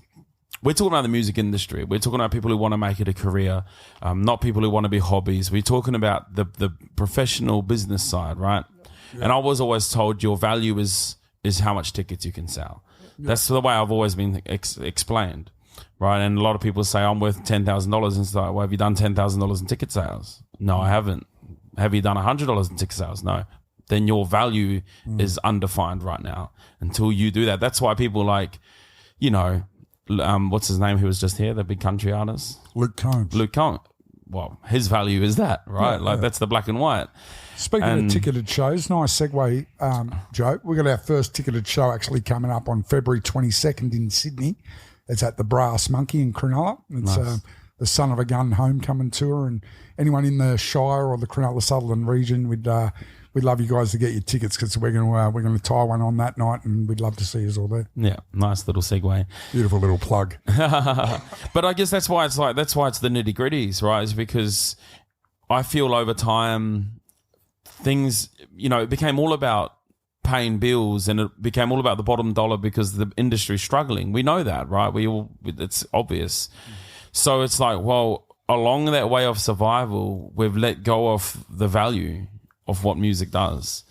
we're talking about the music industry, we're talking about people who want to make it a career, not people who want to be hobbies. We're talking about the professional business side, right? And I was always told your value is how much tickets you can sell. That's the way I've always been explained. right? And a lot of people say, I'm worth $10,000. And it's like, well, have you done $10,000 in ticket sales? No, I haven't. Have you done $100 in ticket sales? No. Then your value is undefined right now until you do that. That's why people like, you know, what's his name who was just here, the big country artist? Luke Combs. Luke Combs. Well, his value is that, right? That's the black and white. Speaking of ticketed shows, nice segue, Joe. We've got our first ticketed show actually coming up on February 22nd in Sydney. It's at the Brass Monkey in Cronulla. It's the Son of a Gun homecoming tour, and anyone in the Shire or the Cronulla-Sutherland region, we'd love you guys to get your tickets because we're going to tie one on that night, and we'd love to see you all there. Yeah, nice little segue. Beautiful little plug. But I guess that's why it's the nitty gritties, right? Is because I feel over time things, you know, it became all about paying bills, and it became all about the bottom dollar because the industry's struggling. We know that, right? It's obvious. So it's like, well, along that way of survival, we've let go of the value of what music does.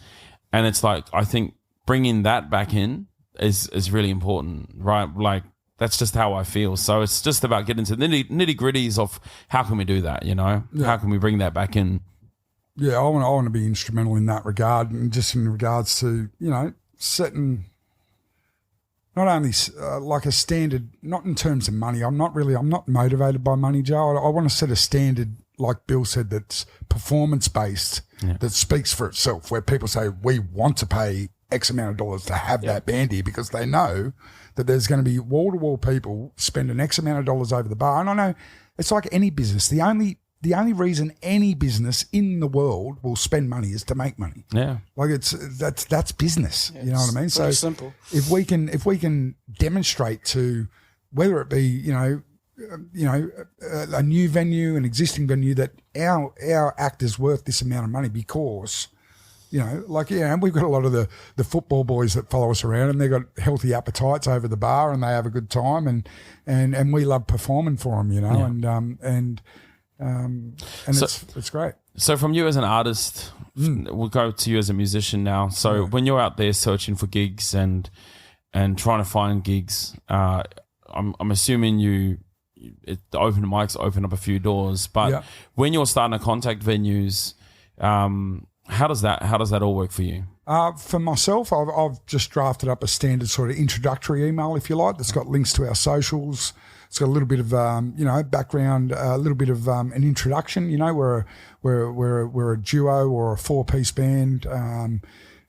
And it's like, I think bringing that back in is really important, right? Like, that's just how I feel. So it's just about getting to the nitty gritties of how can we do that, you know? Yeah. How can we bring that back in? Yeah, I want to be instrumental in that regard, and just in regards to, you know, setting not only like a standard, not in terms of money. I'm not motivated by money, Joe. I want to set a standard, like Bill said, that's performance-based, that speaks for itself, where people say, we want to pay X amount of dollars to have that band here because they know that there's going to be wall-to-wall people spending X amount of dollars over the bar. And I know it's like any business. The only reason any business in the world will spend money is to make money. Yeah, like that's business. Yeah, you know what I mean? So simple. If we can demonstrate to, whether it be a new venue, an existing venue, that our act is worth this amount of money because, you know, like, and we've got a lot of the football boys that follow us around, and they've got healthy appetites over the bar, and they have a good time, and we love performing for them, you know, it's great. So from you as an artist, we'll go to you as a musician now. So when you're out there searching for gigs and trying to find gigs, I'm assuming the open mics open up a few doors, but when you're starting to contact venues, how does that all work for you? For myself, I've just drafted up a standard sort of introductory email, if you like, that's got links to our socials. It's got a little bit of background, a little bit of an introduction. You know, we're a duo or a 4-piece band.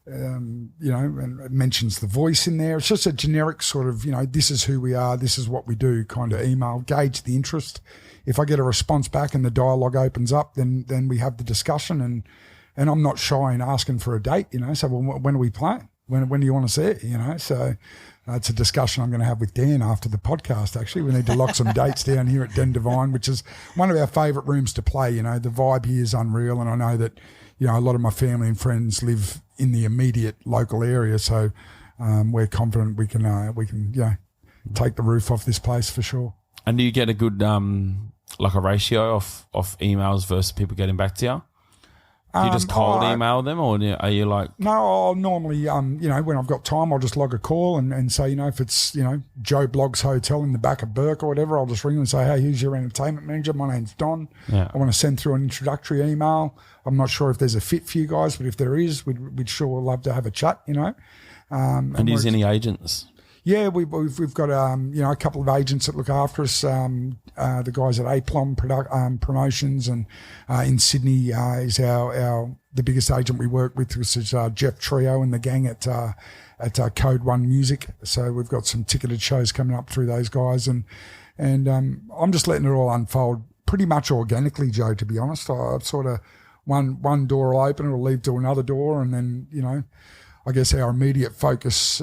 And it mentions the voice in there. It's just a generic sort of, you know, this is who we are, this is what we do kind of email. Gauge the interest. If I get a response back and the dialogue opens up, then we have the discussion, and I'm not shy in asking for a date, you know. So, well, when are we playing? When do you want to see it, you know? So it's a discussion I'm going to have with Dan after the podcast, actually. We need to lock some dates down here at Den Devine, which is one of our favourite rooms to play. You know, the vibe here is unreal, and I know that, you know, a lot of my family and friends live in the immediate local area, so we're confident we can take the roof off this place for sure. And do you get a good like a ratio of emails versus people getting back to you? Do you just cold email them, or are you like? No, I'll normally, when I've got time, I'll just log a call and say, you know, if it's, you know, Joe Blogg's Hotel in the back of Burke or whatever, I'll just ring them and say, hey, who's your entertainment manager? My name's Don. Yeah. I want to send through an introductory email. I'm not sure if there's a fit for you guys, but if there is, we'd sure love to have a chat, you know. And use any agents? Yeah, we've got a couple of agents that look after us. The guys at Aplom Promotions, and in Sydney is the biggest agent we work with, which is Jeff Trio and the gang at Code One Music. So we've got some ticketed shows coming up through those guys, and I'm just letting it all unfold pretty much organically, Joe. To be honest, I sort of one door will open, it'll lead to another door, and then, you know, I guess our immediate focus,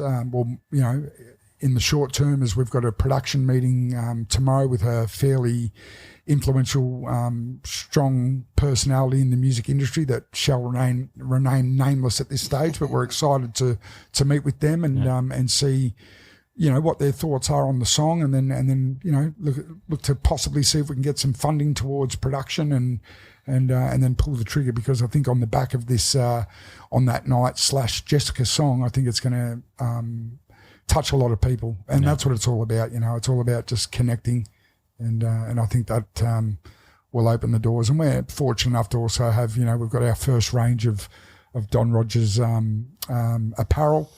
in the short term, is we've got a production meeting tomorrow with a fairly influential, strong personality in the music industry that shall remain nameless at this stage, but we're excited to meet with them and see, you know, what their thoughts are on the song, and then you know, look to possibly see if we can get some funding towards production and then pull the trigger, because I think on the back of this On That Night / Jessica song, I think it's going to touch a lot of people, and that's what it's all about. It's all about just connecting, and I think that will open the doors. And we're fortunate enough to also have, we've got our first range of Don Rogers apparel,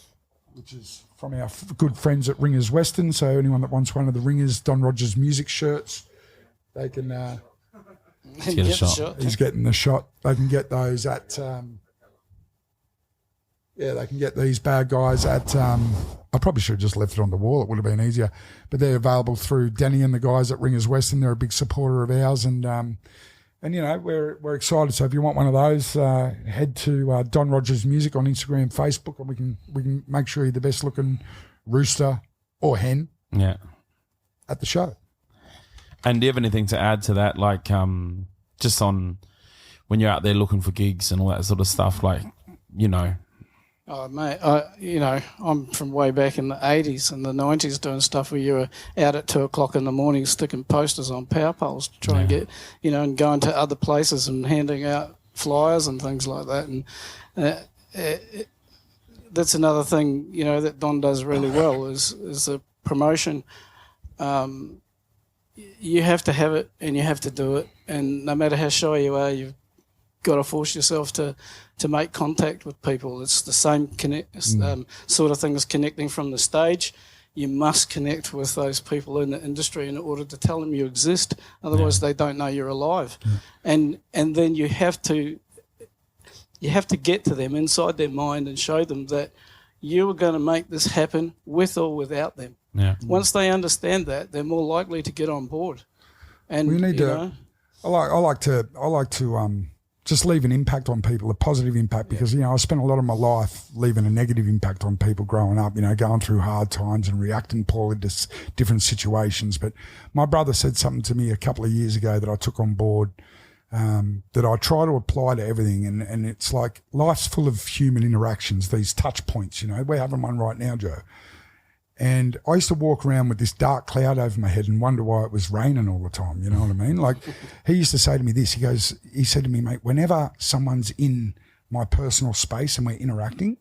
which is from our good friends at Ringers Western. So anyone that wants one of the Ringers Don Rogers music shirts, they can Get a shot. He's getting the shot. They can get those at they can get these bad guys at I probably should have just left it on the wall, it would have been easier, but they're available through Danny and the guys at Ringers Western. They're a big supporter of ours, and we're excited. So if you want one of those, head to Don Rogers Music on Instagram, Facebook, and we can make sure you're the best looking rooster or hen at the show. And do you have anything to add to that, like just on when you're out there looking for gigs and all that sort of stuff, like, Oh, mate, I'm from way back in the 80s and the 90s doing stuff where you were out at 2 o'clock in the morning sticking posters on power poles to try and get, and going to other places and handing out flyers and things like that. And that's another thing, that Don does really well is the promotion. You have to have it and you have to do it. And no matter how shy you are, you've got to force yourself to make contact with people. It's the same sort of thing as connecting from the stage. You must connect with those people in the industry in order to tell them you exist. Otherwise, they don't know you're alive. And then you have to get to them inside their mind and show them that you are going to make this happen with or without them. Yeah. Once they understand that, they're more likely to get on board. And we need to. I like to just leave an impact on people, a positive impact, because I spent a lot of my life leaving a negative impact on people growing up. Going through hard times and reacting poorly to different situations. But my brother said something to me a couple of years ago that I took on board, that I try to apply to everything, and it's like life's full of human interactions. These touch points. We're having one right now, Joe. And I used to walk around with this dark cloud over my head and wonder why it was raining all the time. You know what I mean? Like, he used to say to me this, he said to me, mate, whenever someone's in my personal space and we're interacting,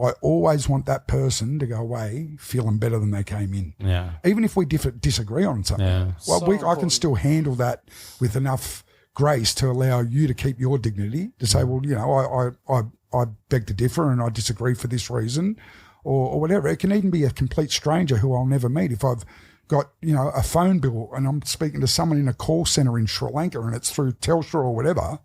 I always want that person to go away feeling better than they came in. Yeah. Even if we disagree on something. Yeah. Well, I can still handle that with enough grace to allow you to keep your dignity, to say, well, I beg to differ and I disagree for this reason. Or whatever. It can even be a complete stranger who I'll never meet. If I've got, a phone bill and I'm speaking to someone in a call centre in Sri Lanka and it's through Telstra or whatever,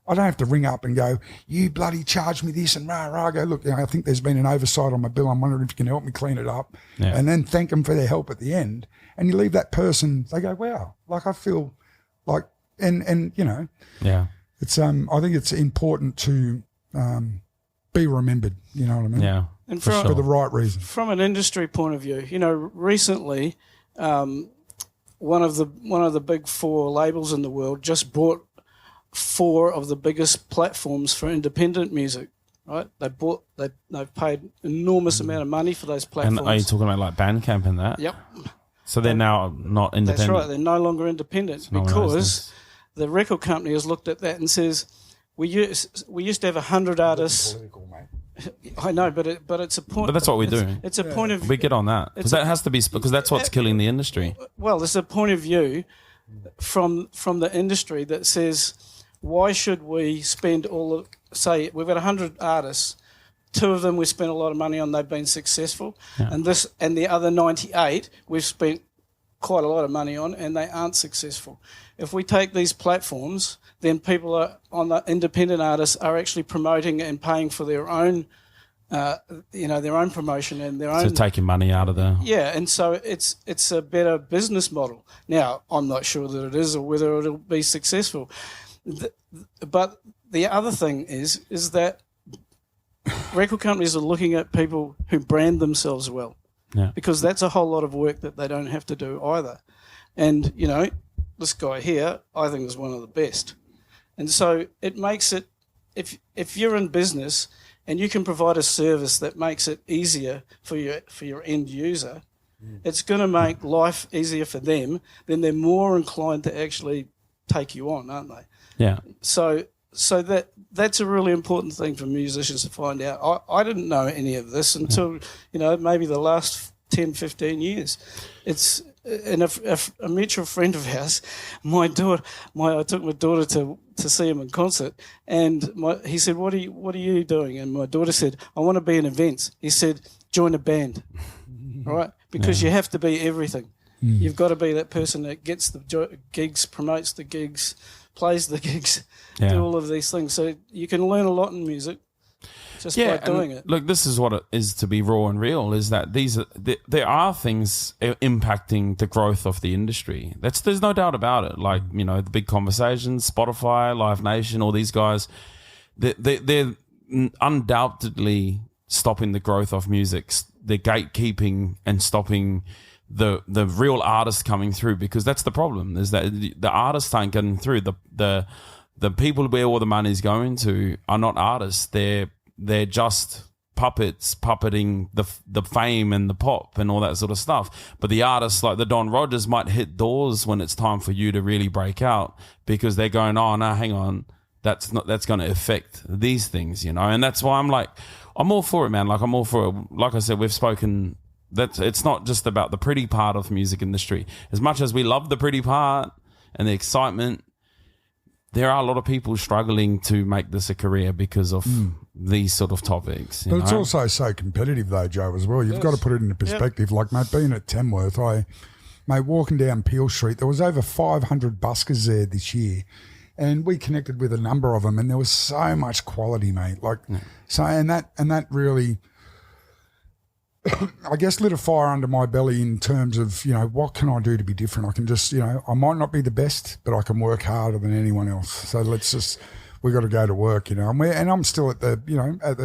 I don't have to ring up and go, you bloody charge me this and rah. I go, look, I think there's been an oversight on my bill. I'm wondering if you can help me clean it up. Yeah. And then thank them for their help at the end. And you leave that person, they go, wow, like I feel like, and Yeah. It's, I think it's important to be remembered, you know what I mean? Yeah. And for the right reason. From an industry point of view, recently, one of the big 4 labels in the world just bought 4 of the biggest platforms for independent music. Right? They've paid enormous amount of money for those platforms. And are you talking about like Bandcamp and that? Yep. So they're now not independent. That's right. They're no longer independent because the record company has looked at that and says, we used to have 100 artists. Political, mate. I know, but it's a point. But that's what we do. It's a point of. We get on that because that has to be because that's what's killing the industry. Well, there's a point of view from the industry that says, why should we spend say we've got 100 artists, 2 of them we spent a lot of money on, they've been successful, and the other 98 we've spent quite a lot of money on and they aren't successful. If we take these platforms, then people on the independent artists are actually promoting and paying for their own, their own promotion and their own. So taking money out of the. Yeah, and so it's a better business model. Now, I'm not sure that it is or whether it'll be successful. But the other thing is that record companies are looking at people who brand themselves well. Yeah. Because that's a whole lot of work that they don't have to do either. And, this guy here, I think is one of the best. And so it makes it, if you're in business and you can provide a service that makes it easier for your end user, it's going to make life easier for them, then they're more inclined to actually take you on, aren't they? Yeah. So that's a really important thing for musicians to find out. I didn't know any of this until, maybe the last 10, 15 years. It's and a mutual friend of ours, I took my daughter to see him in concert, and he said, "What are you doing?" And my daughter said, "I want to be in events." He said, "Join a band." Right? Because you have to be everything. You've got to be that person that gets the gigs, promotes the gigs, plays the gigs, do all of these things. So you can learn a lot in music just by doing it. Look, this is what it is to be raw and real, is that there are things impacting the growth of the industry. There's no doubt about it. Like, you know, the big conversations, Spotify, Live Nation, all these guys, they're undoubtedly stopping the growth of music. They're gatekeeping and stopping the real artists coming through, because that's the problem, is that the artists aren't getting through. The people where all the money's going to are not artists. They're just puppets puppeting the fame and the pop and all that sort of stuff. But the artists like the Don Rogers might hit doors when it's time for you to really break out, because they're going, oh no, hang on, that's going to affect these things, you know. And that's why I'm all for it, man. Like, I'm all for it. Like I said, we've spoken that it's not just about the pretty part of the music industry. As much as we love the pretty part and the excitement, there are a lot of people struggling to make this a career because of these sort of topics. But it's also so competitive though, Joe, as well. You've got to put it into perspective. Like, mate, being at Tamworth, walking down Peel Street, there was over 500 buskers there this year. And we connected with a number of them, and there was so much quality, mate. Like, so, and that really, I guess, lit a fire under my belly in terms of, you know, what can I do to be different? I can just, you know, I might not be the best, but I can work harder than anyone else. So we got to go to work, you know. And I'm still at the, you know, at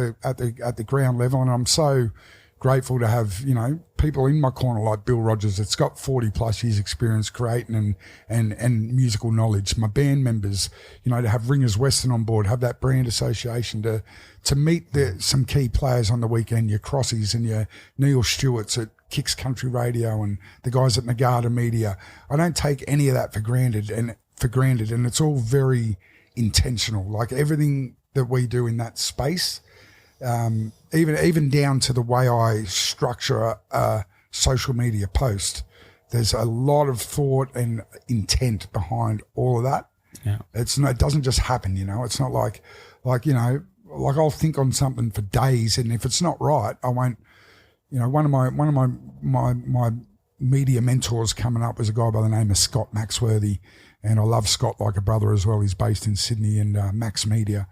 the ground level, and I'm so grateful to have, you know, people in my corner like Bill Rogers that's got 40 plus years experience creating and musical knowledge. My band members, you know, to have Ringers Western on board, have that brand association, to meet some key players on the weekend, your Crossies and your Neil Stewarts at Kicks Country Radio and the guys at Nagata Media. I don't take any of that for granted, and it's all very intentional. Like, everything that we do in that space, even down to the way I structure a social media post, there's a lot of thought and intent behind all of that. Yeah, it doesn't just happen, you know. It's not like you know, like I'll think on something for days, and if it's not right, I won't. You know, one of my media mentors coming up was a guy by the name of Scott Maxworthy, and I love Scott like a brother as well. He's based in Sydney and Max Media.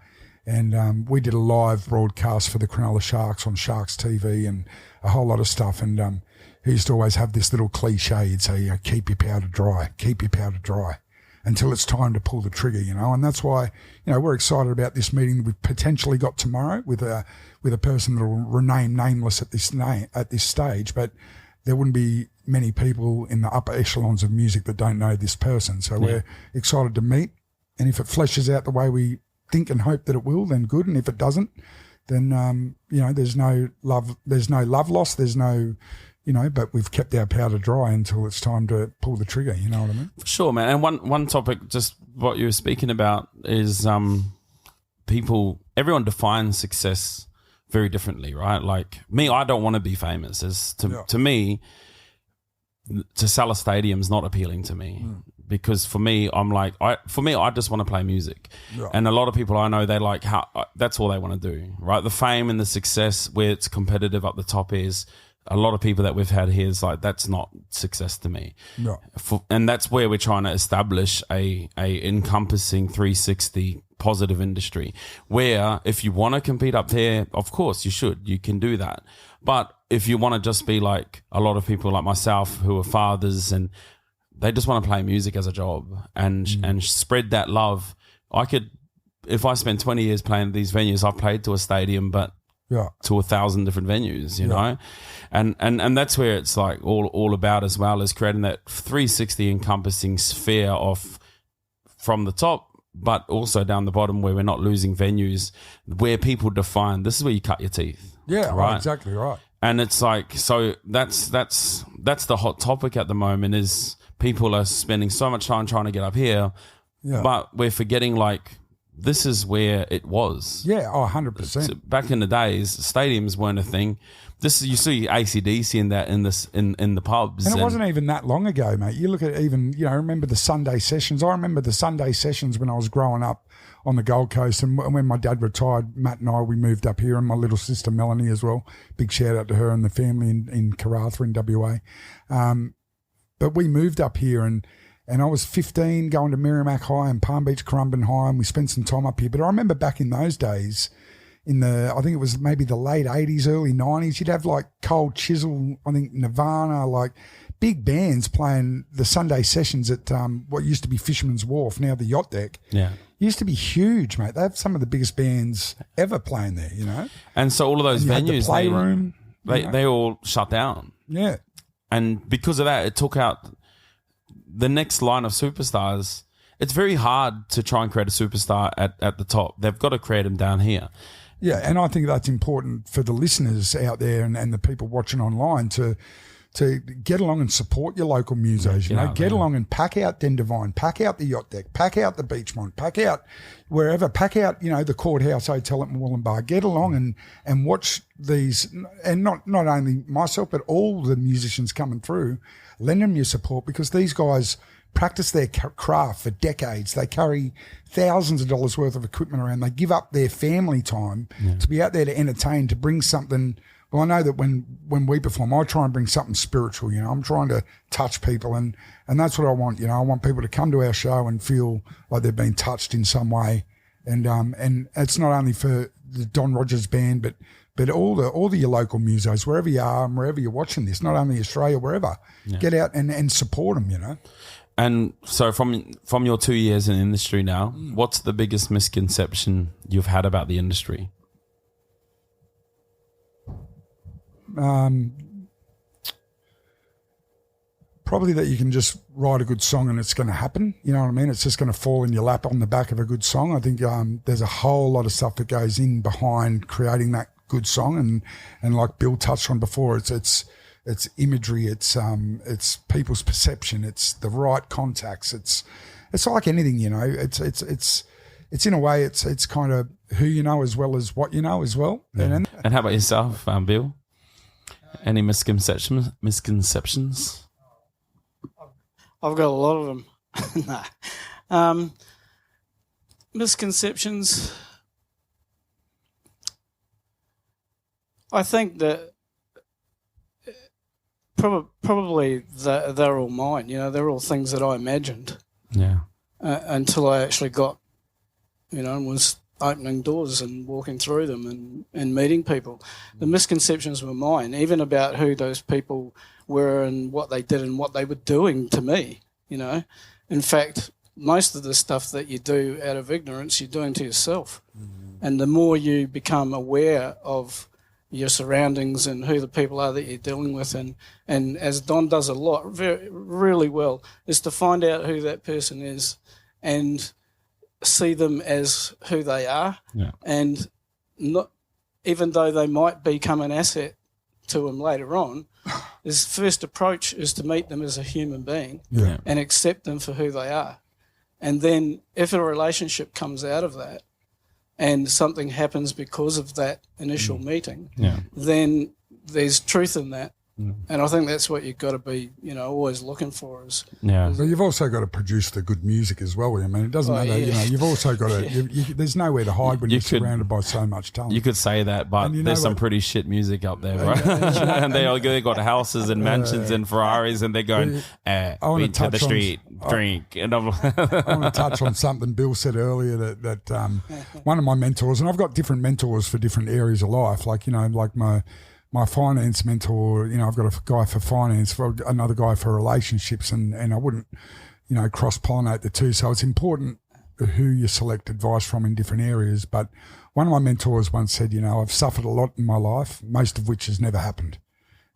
And we did a live broadcast for the Cronulla Sharks on Sharks TV and a whole lot of stuff. And he used to always have this little cliche. He'd say, you know, keep your powder dry until it's time to pull the trigger, you know. And that's why, you know, we're excited about this meeting that we've potentially got tomorrow with a person that will remain nameless at this stage. But there wouldn't be many people in the upper echelons of music that don't know this person. So we're excited to meet. And if it fleshes out the way we think and hope that it will, then good. And if it doesn't, then you know, there's no love lost, there's no, you know, but we've kept our powder dry until it's time to pull the trigger, you know what I mean? For sure, man. And one topic, just what you were speaking about, is everyone defines success very differently, right? Like me, I don't want to be famous. To me, to sell a stadium is not appealing to me. Because for me, I just want to play music. Yeah. And a lot of people I know, they like that's all they want to do, right? The fame and the success where it's competitive up the top is, a lot of people that we've had here is like, that's not success to me. No. And that's where we're trying to establish a encompassing 360 positive industry, where if you want to compete up there, of course you can do that. But if you want to just be like a lot of people like myself who are fathers and they just want to play music as a job and spread that love. If I spend 20 years playing at these venues, I've played to a stadium, but to 1,000 different venues, you know? And that's where it's like all about, as well as creating that 360 encompassing sphere of from the top, but also down the bottom where we're not losing venues, where people define, this is where you cut your teeth. Yeah, right? Exactly right. And it's like, so that's the hot topic at the moment, is people are spending so much time trying to get up here, but we're forgetting like this is where it was. Yeah, 100%. So back in the days, stadiums weren't a thing. You see AC/DC in that in the pubs, And it wasn't even that long ago, mate. You look at even, remember the Sunday sessions. I remember the Sunday sessions when I was growing up on the Gold Coast, and when my dad retired, Matt and I, we moved up here, and my little sister Melanie as well. Big shout out to her and the family in Carve in WA. But we moved up here, and I was 15 going to Merrimack High and Palm Beach Currumbin High, and we spent some time up here. But I remember back in those days, I think it was maybe the late 80s, early 90s, you'd have like Cold Chisel, I think Nirvana, like big bands playing the Sunday sessions at what used to be Fisherman's Wharf, now the Yacht Deck. Yeah. Used to be huge, mate. They have some of the biggest bands ever playing there, And so all of those And you had venues, the Playroom. they all shut down. Yeah. And because of that, it took out the next line of superstars. It's very hard to try and create a superstar at the top. They've got to create them down here. Yeah, and I think that's important for the listeners out there and the people watching online to get along and support your local musos. Get along and pack out Den Devine, pack out the Yacht Deck, pack out the Beachmont, pack out wherever, pack out the Courthouse Hotel at Moolumbar. Get along and watch these, and not only myself but all the musicians coming through. Lend them your support, because these guys practice their craft for decades. They carry thousands of dollars worth of equipment around. They give up their family time to be out there to entertain, to bring something. Well, I know that when we perform, I try and bring something spiritual. I'm trying to touch people, and that's what I want. I want people to come to our show and feel like they've been touched in some way. And it's not only for the Don Rogers band, but all the your local musos, wherever you are and wherever you're watching this, not only Australia, wherever, get out and support them. And so from your 2 years in the industry now, what's the biggest misconception you've had about the industry? Probably that you can just write a good song and it's going to happen. You know what I mean? It's just going to fall in your lap on the back of a good song. I think there's a whole lot of stuff that goes in behind creating that good song, and like Bill touched on before, it's imagery, it's people's perception, it's the right contacts. It's like anything, It's in a way, it's kind of who you know as well as what you know as well. Yeah. And how about yourself, Bill? Any misconceptions? I've got a lot of them. Nah. Misconceptions. I think that probably they're all mine. They're all things that I imagined. Yeah. Until I actually got, and was opening doors and walking through them and meeting people. The misconceptions were mine, even about who those people were and what they did and what they were doing to me. In fact, most of the stuff that you do out of ignorance, you're doing to yourself. And the more you become aware of your surroundings and who the people are that you're dealing with, and as Don does a lot, really well, is to find out who that person is and see them as who they are, and not, even though they might become an asset to them later on, his first approach is to meet them as a human being and accept them for who they are. And then if a relationship comes out of that and something happens because of that initial meeting, then there's truth in that. And I think that's what you've got to be, always looking for. But you've also got to produce the good music as well. I mean, it doesn't matter. You've also got to. There's nowhere to hide when you're surrounded by so much talent. You could say that, but there's some pretty shit music up there, right? And they got houses and mansions and Ferraris, and they're going, beat to the street, drink. And I want to touch on something Bill said earlier that one of my mentors, and I've got different mentors for different areas of life, like my finance mentor, I've got a guy for finance, another guy for relationships, and I wouldn't, cross-pollinate the two. So it's important who you select advice from in different areas. But one of my mentors once said, I've suffered a lot in my life, most of which has never happened.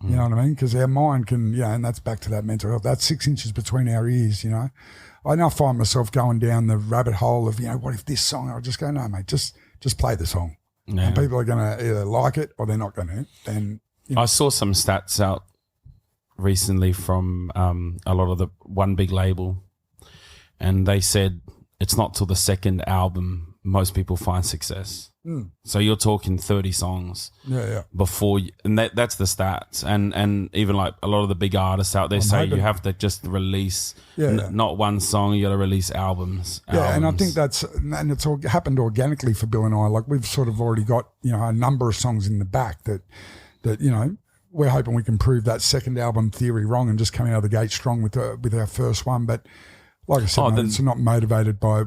You know what I mean? Because our mind can, and that's back to that mental health. That's 6 inches between our ears, I now find myself going down the rabbit hole of, what if this song? I'll just go, no, mate, just play the song. And people are going to either like it or they're not going to. And I saw some stats out recently from a lot of the one big label, and they said it's not till the second album most people find success. So you're talking 30 songs before and that's the stats. And even like a lot of the big artists out there say you have to just release not one song, you got to release albums. And I think and it's all happened organically for Bill and I. Like we've sort of already got, a number of songs in the back that we're hoping we can prove that second album theory wrong and just come out of the gate strong with our first one. But like I said, we're not motivated by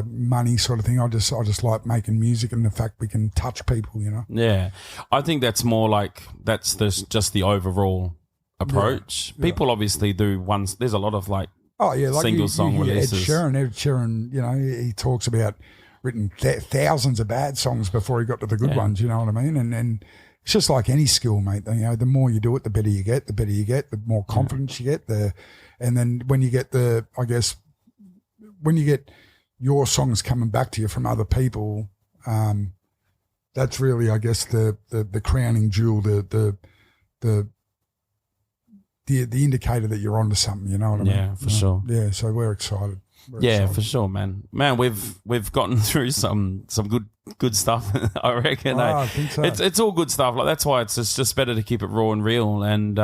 money sort of thing. I just like making music and the fact we can touch people, Yeah. I think that's more like just the overall approach. People obviously do there's a lot of like single song releases. Ed Sheeran, he talks about written thousands of bad songs before he got to the good ones, you know what I mean? And it's just like any skill, mate. The more you do it, the better you get, the more confidence you get, and then when you get your songs coming back to you from other people, that's really, I guess, the crowning jewel, the indicator that you're onto something. You know what I mean? Yeah, for sure. Yeah, so we're excited. For sure, man. We've gotten through some good stuff. I reckon. I think so. It's all good stuff. Like that's why it's just better to keep it raw and real. And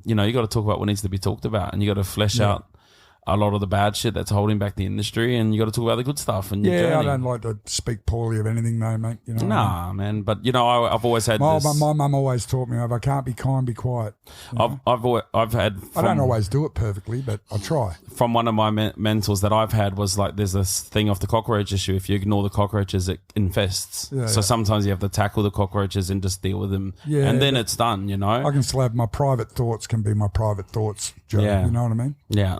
you got to talk about what needs to be talked about, and you got to flesh out a lot of the bad shit that's holding back the industry, and you got to talk about the good stuff. And I don't like to speak poorly of anything, though, mate. Nah, man. But I've always had my mum always taught me, if I can't be kind, be quiet. I've had. I don't always do it perfectly, but I try. From one of my mentors that I've had was like, there's this thing of the cockroach issue. If you ignore the cockroaches, it infests. So sometimes you have to tackle the cockroaches and just deal with them, and then it's done. I can still have my private thoughts. Can be my private thoughts, Joe. Yeah. You know what I mean? Yeah.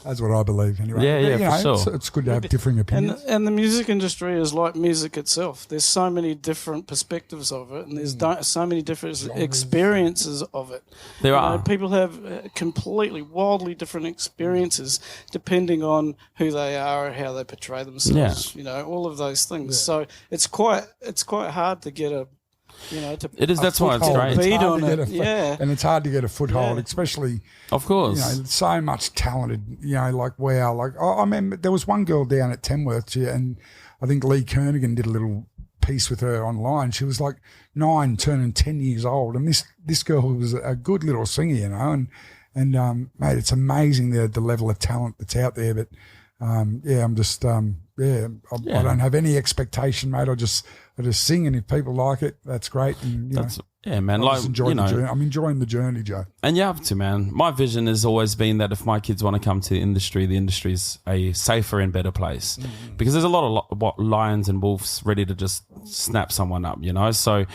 That's what I believe anyway. Yeah, for sure. It's good to have differing opinions. And the music industry is like music itself. There's so many different perspectives of it, and there's so many different experiences of it. There are. People have completely, wildly different experiences depending on who they are and how they portray themselves. All of those things. So it's quite hard to get that's why it's great. Beat on it. And it's hard to get a foothold, especially, of course, so much talented, like, wow. Like, I remember there was one girl down at Tamworth, and I think Lee Kernigan did a little piece with her online. She was like 9, turning 10 years old. And this girl was a good little singer, and mate, it's amazing the level of talent that's out there. But, I'm just, I don't have any expectation, mate. I just sing, and if people like it, that's great. And, man. I'm enjoying the journey, Joe. And you have to, man. My vision has always been that if my kids want to come to the industry's a safer and better place, because there's a lot of lions and wolves ready to just snap someone up, So,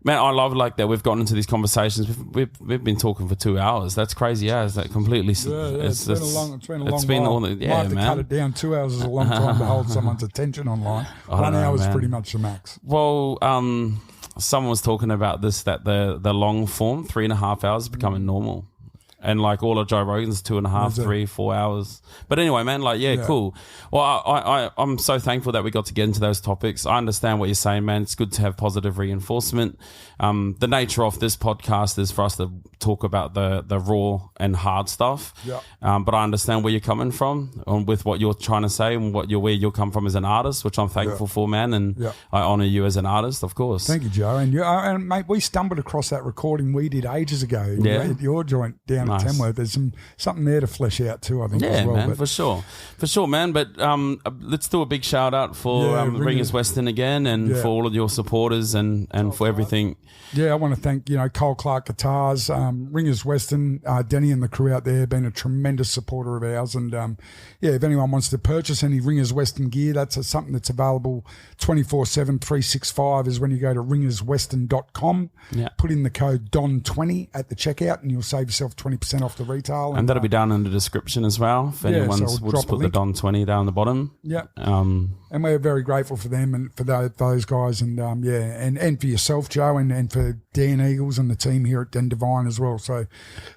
man, I love like that we've gotten into these conversations. We've been talking for 2 hours. That's crazy hours. That completely. It's been a long while. Man. To cut it down. 2 hours is a long time to hold someone's attention online. 1 hour is pretty much the max. Well, someone was talking about this, that the long form 3.5 hours is becoming normal. And like all of Joe Rogan's 2.5, 3, 4 hours. But anyway, man, cool. Well, I'm so thankful that we got to get into those topics. I understand what you're saying, man. It's good to have positive reinforcement. The nature of this podcast is for us to talk about the raw and hard stuff. Yeah. But I understand where you're coming from with what you're trying to say and where you come from as an artist, which I'm thankful for, man. And I honor you as an artist, of course. Thank you, Joe. And mate, we stumbled across that recording we did ages ago at your joint down at Tamworth. There's something there to flesh out too, I think, as well. Man, for sure, man. But let's do a big shout out for Ringers Western again, and for all of your supporters and for everything. Yeah, I want to thank Cole Clark Guitars, Ringers Western, Denny and the crew out there, been a tremendous supporter of ours. And if anyone wants to purchase any Ringers Western gear, that's something that's available 24/7, 365. Is when you go to ringerswestern.com, put in the code DON20 at the checkout, and you'll save yourself 20% off the retail. And that'll be down in the description as well. If anyone's, we'll just put the DON20 down the bottom. Yeah. And we're very grateful for them and for those guys, and and for yourself, Joe, and for Dan Eagles and the team here at Den Devine as well. So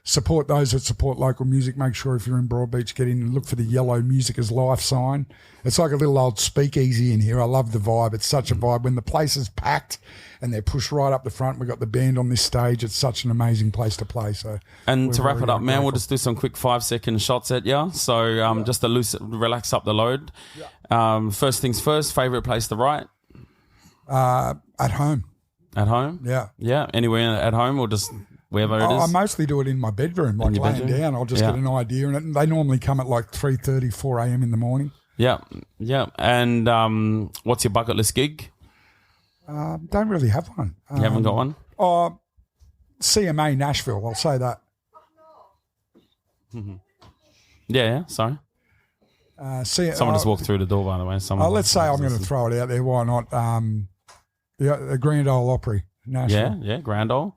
support those that support local music. Make sure if you're in Broadbeach, get in and look for the yellow Music is Life sign. It's like a little old speakeasy in here. I love the vibe. It's such a vibe when the place is packed and they're pushed right up the front. We've got the band on this stage. It's such an amazing place to play. So, And to wrap very it up, man, grateful. we'll just do some quick 5-second shots at you. So just to relax up the load. First things first, favourite place to write? At home. At home? Yeah. Yeah, anywhere at home or just wherever it I is? mostly do it in my bedroom, like your laying bedroom? down. I'll just Yeah. get an idea, and they normally come at like 3:30, 4 a.m. in the morning. Yeah, yeah. And what's your bucket list gig? Don't really have one. You haven't got one? CMA Nashville, I'll say that. Yeah, sorry. Someone just walked through the door, by the way. Let's say I'm going to throw it out there. Why not? The Grand Ole Opry, Nashville. Yeah, Grand Ole.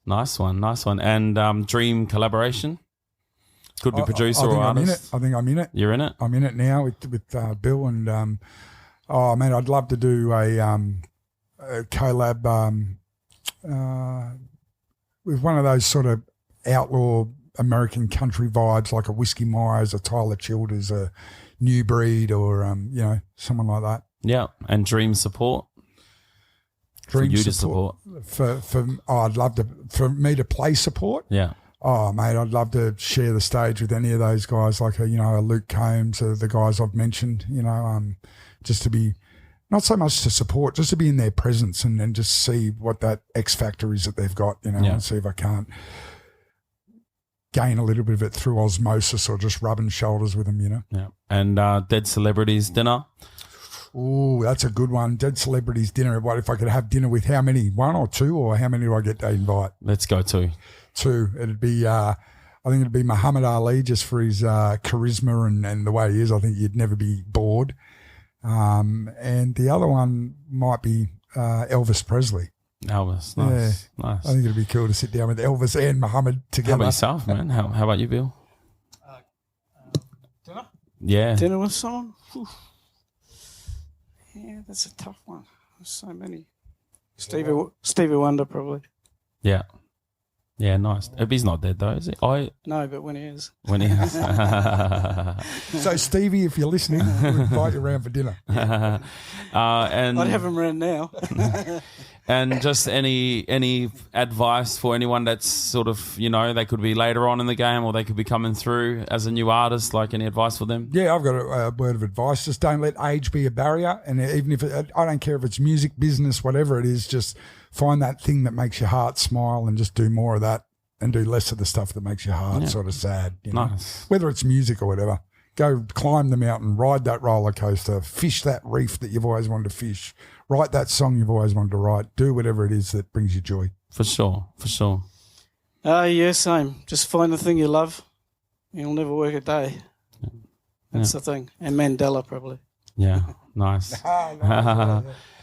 Nice one. And dream collaboration? Could be producer or artist. I think I'm in it. You're in it? I'm in it now with Bill and I'd love to do a collab with one of those sort of outlaw American country vibes, like a Whiskey Myers, a Tyler Childers, a New Breed, or someone like that. Yeah, and dream support? For you to support. I'd love for me to play support. Yeah. Oh, mate, I'd love to share the stage with any of those guys, like a Luke Combs, the guys I've mentioned. Just to be, not so much to support, just to be in their presence and just see what that X factor is that they've got. And see if I can't gain a little bit of it through osmosis or just rubbing shoulders with them. Yeah. And dead celebrities dinner. Oh, that's a good one. Dead celebrities dinner. What if I could have dinner with how many? One or two, or how many do I get to invite? Let's go two. Two. It'd be, I think it'd be Muhammad Ali, just for his charisma and the way he is. I think you'd never be bored. And the other one might be Elvis Presley. Elvis, nice. Yeah. Nice. I think it'd be cool to sit down with Elvis and Muhammad How together. about yourself, man? How about you, Bill? Dinner? Yeah. Dinner with someone? Whew. Yeah, that's a tough one. There's so many. Stevie Wonder, probably. Yeah. Yeah, nice. He's not dead though, is he? No, but when he is. When he So, Stevie, if you're listening, we'll invite you around for dinner. and I'd have him around now. and just any advice for anyone that's sort of, they could be later on in the game or they could be coming through as a new artist, like any advice for them? Yeah, I've got a word of advice. Just don't let age be a barrier. And even if I don't care if it's music, business, whatever it is, just find that thing that makes your heart smile and just do more of that and do less of the stuff that makes your heart sort of sad. Nice. Whether it's music or whatever. Go climb the mountain, ride that roller coaster, fish that reef that you've always wanted to fish, write that song you've always wanted to write, do whatever it is that brings you joy. For sure. Yeah, same. Just find the thing you love. You'll never work a day. That's the thing. And Mandela, probably. Yeah, nice.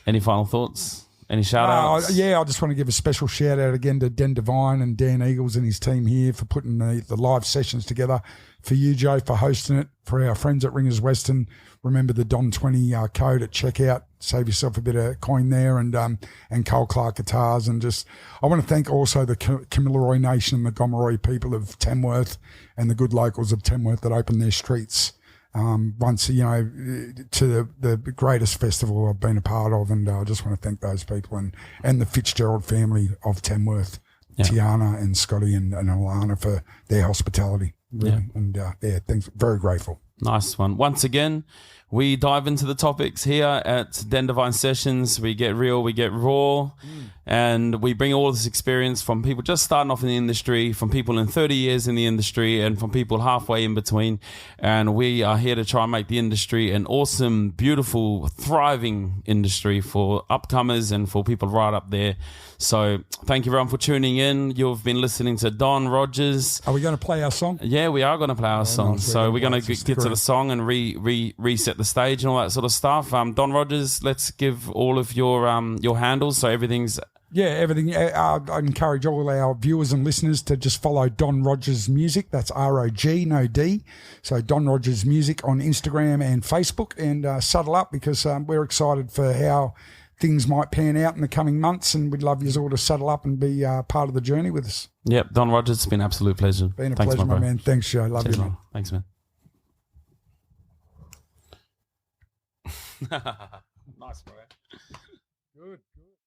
Any final thoughts? Any shout outs? I just want to give a special shout out again to Den Devine and Dan Eagles and his team here for putting the live sessions together. For you, Joe, for hosting it. For our friends at Ringers Western, remember the Don20 code at checkout. Save yourself a bit of coin there, and Cole Clark Guitars. And just, I want to thank also the Kamilaroi Nation and the Gomeroi people of Tamworth and the good locals of Tamworth that opened their streets. Once, to the greatest festival I've been a part of, and I just want to thank those people and the Fitzgerald family of Tamworth, Tiana and Scotty and Alana for their hospitality. Really. And thanks, very grateful. Nice one. Once again, we dive into the topics here at Den Devine Sessions. We get real, we get raw, and we bring all this experience from people just starting off in the industry, from people in 30 years in the industry, and from people halfway in between. And we are here to try and make the industry an awesome, beautiful, thriving industry for upcomers and for people right up there. So thank you everyone for tuning in. You've been listening to Don Rogers. Are we going to play our song? Yeah, we are going to play our song. Nice. So we're going to get to the song and reset the stage and all that sort of stuff. Don Rogers, let's give all of your handles so everything's... Yeah, everything. I encourage all our viewers and listeners to just follow Don Rogers Music. That's ROG, no D. So Don Rogers Music on Instagram and Facebook, and settle up because we're excited for how things might pan out in the coming months, and we'd love you all to settle up and be part of the journey with us. Yep, Don Rogers, it's been an absolute pleasure. Thanks, pleasure, my man. Thanks, Joe. Love Cheers, you, man. Thanks, man. Nice, bro. Good.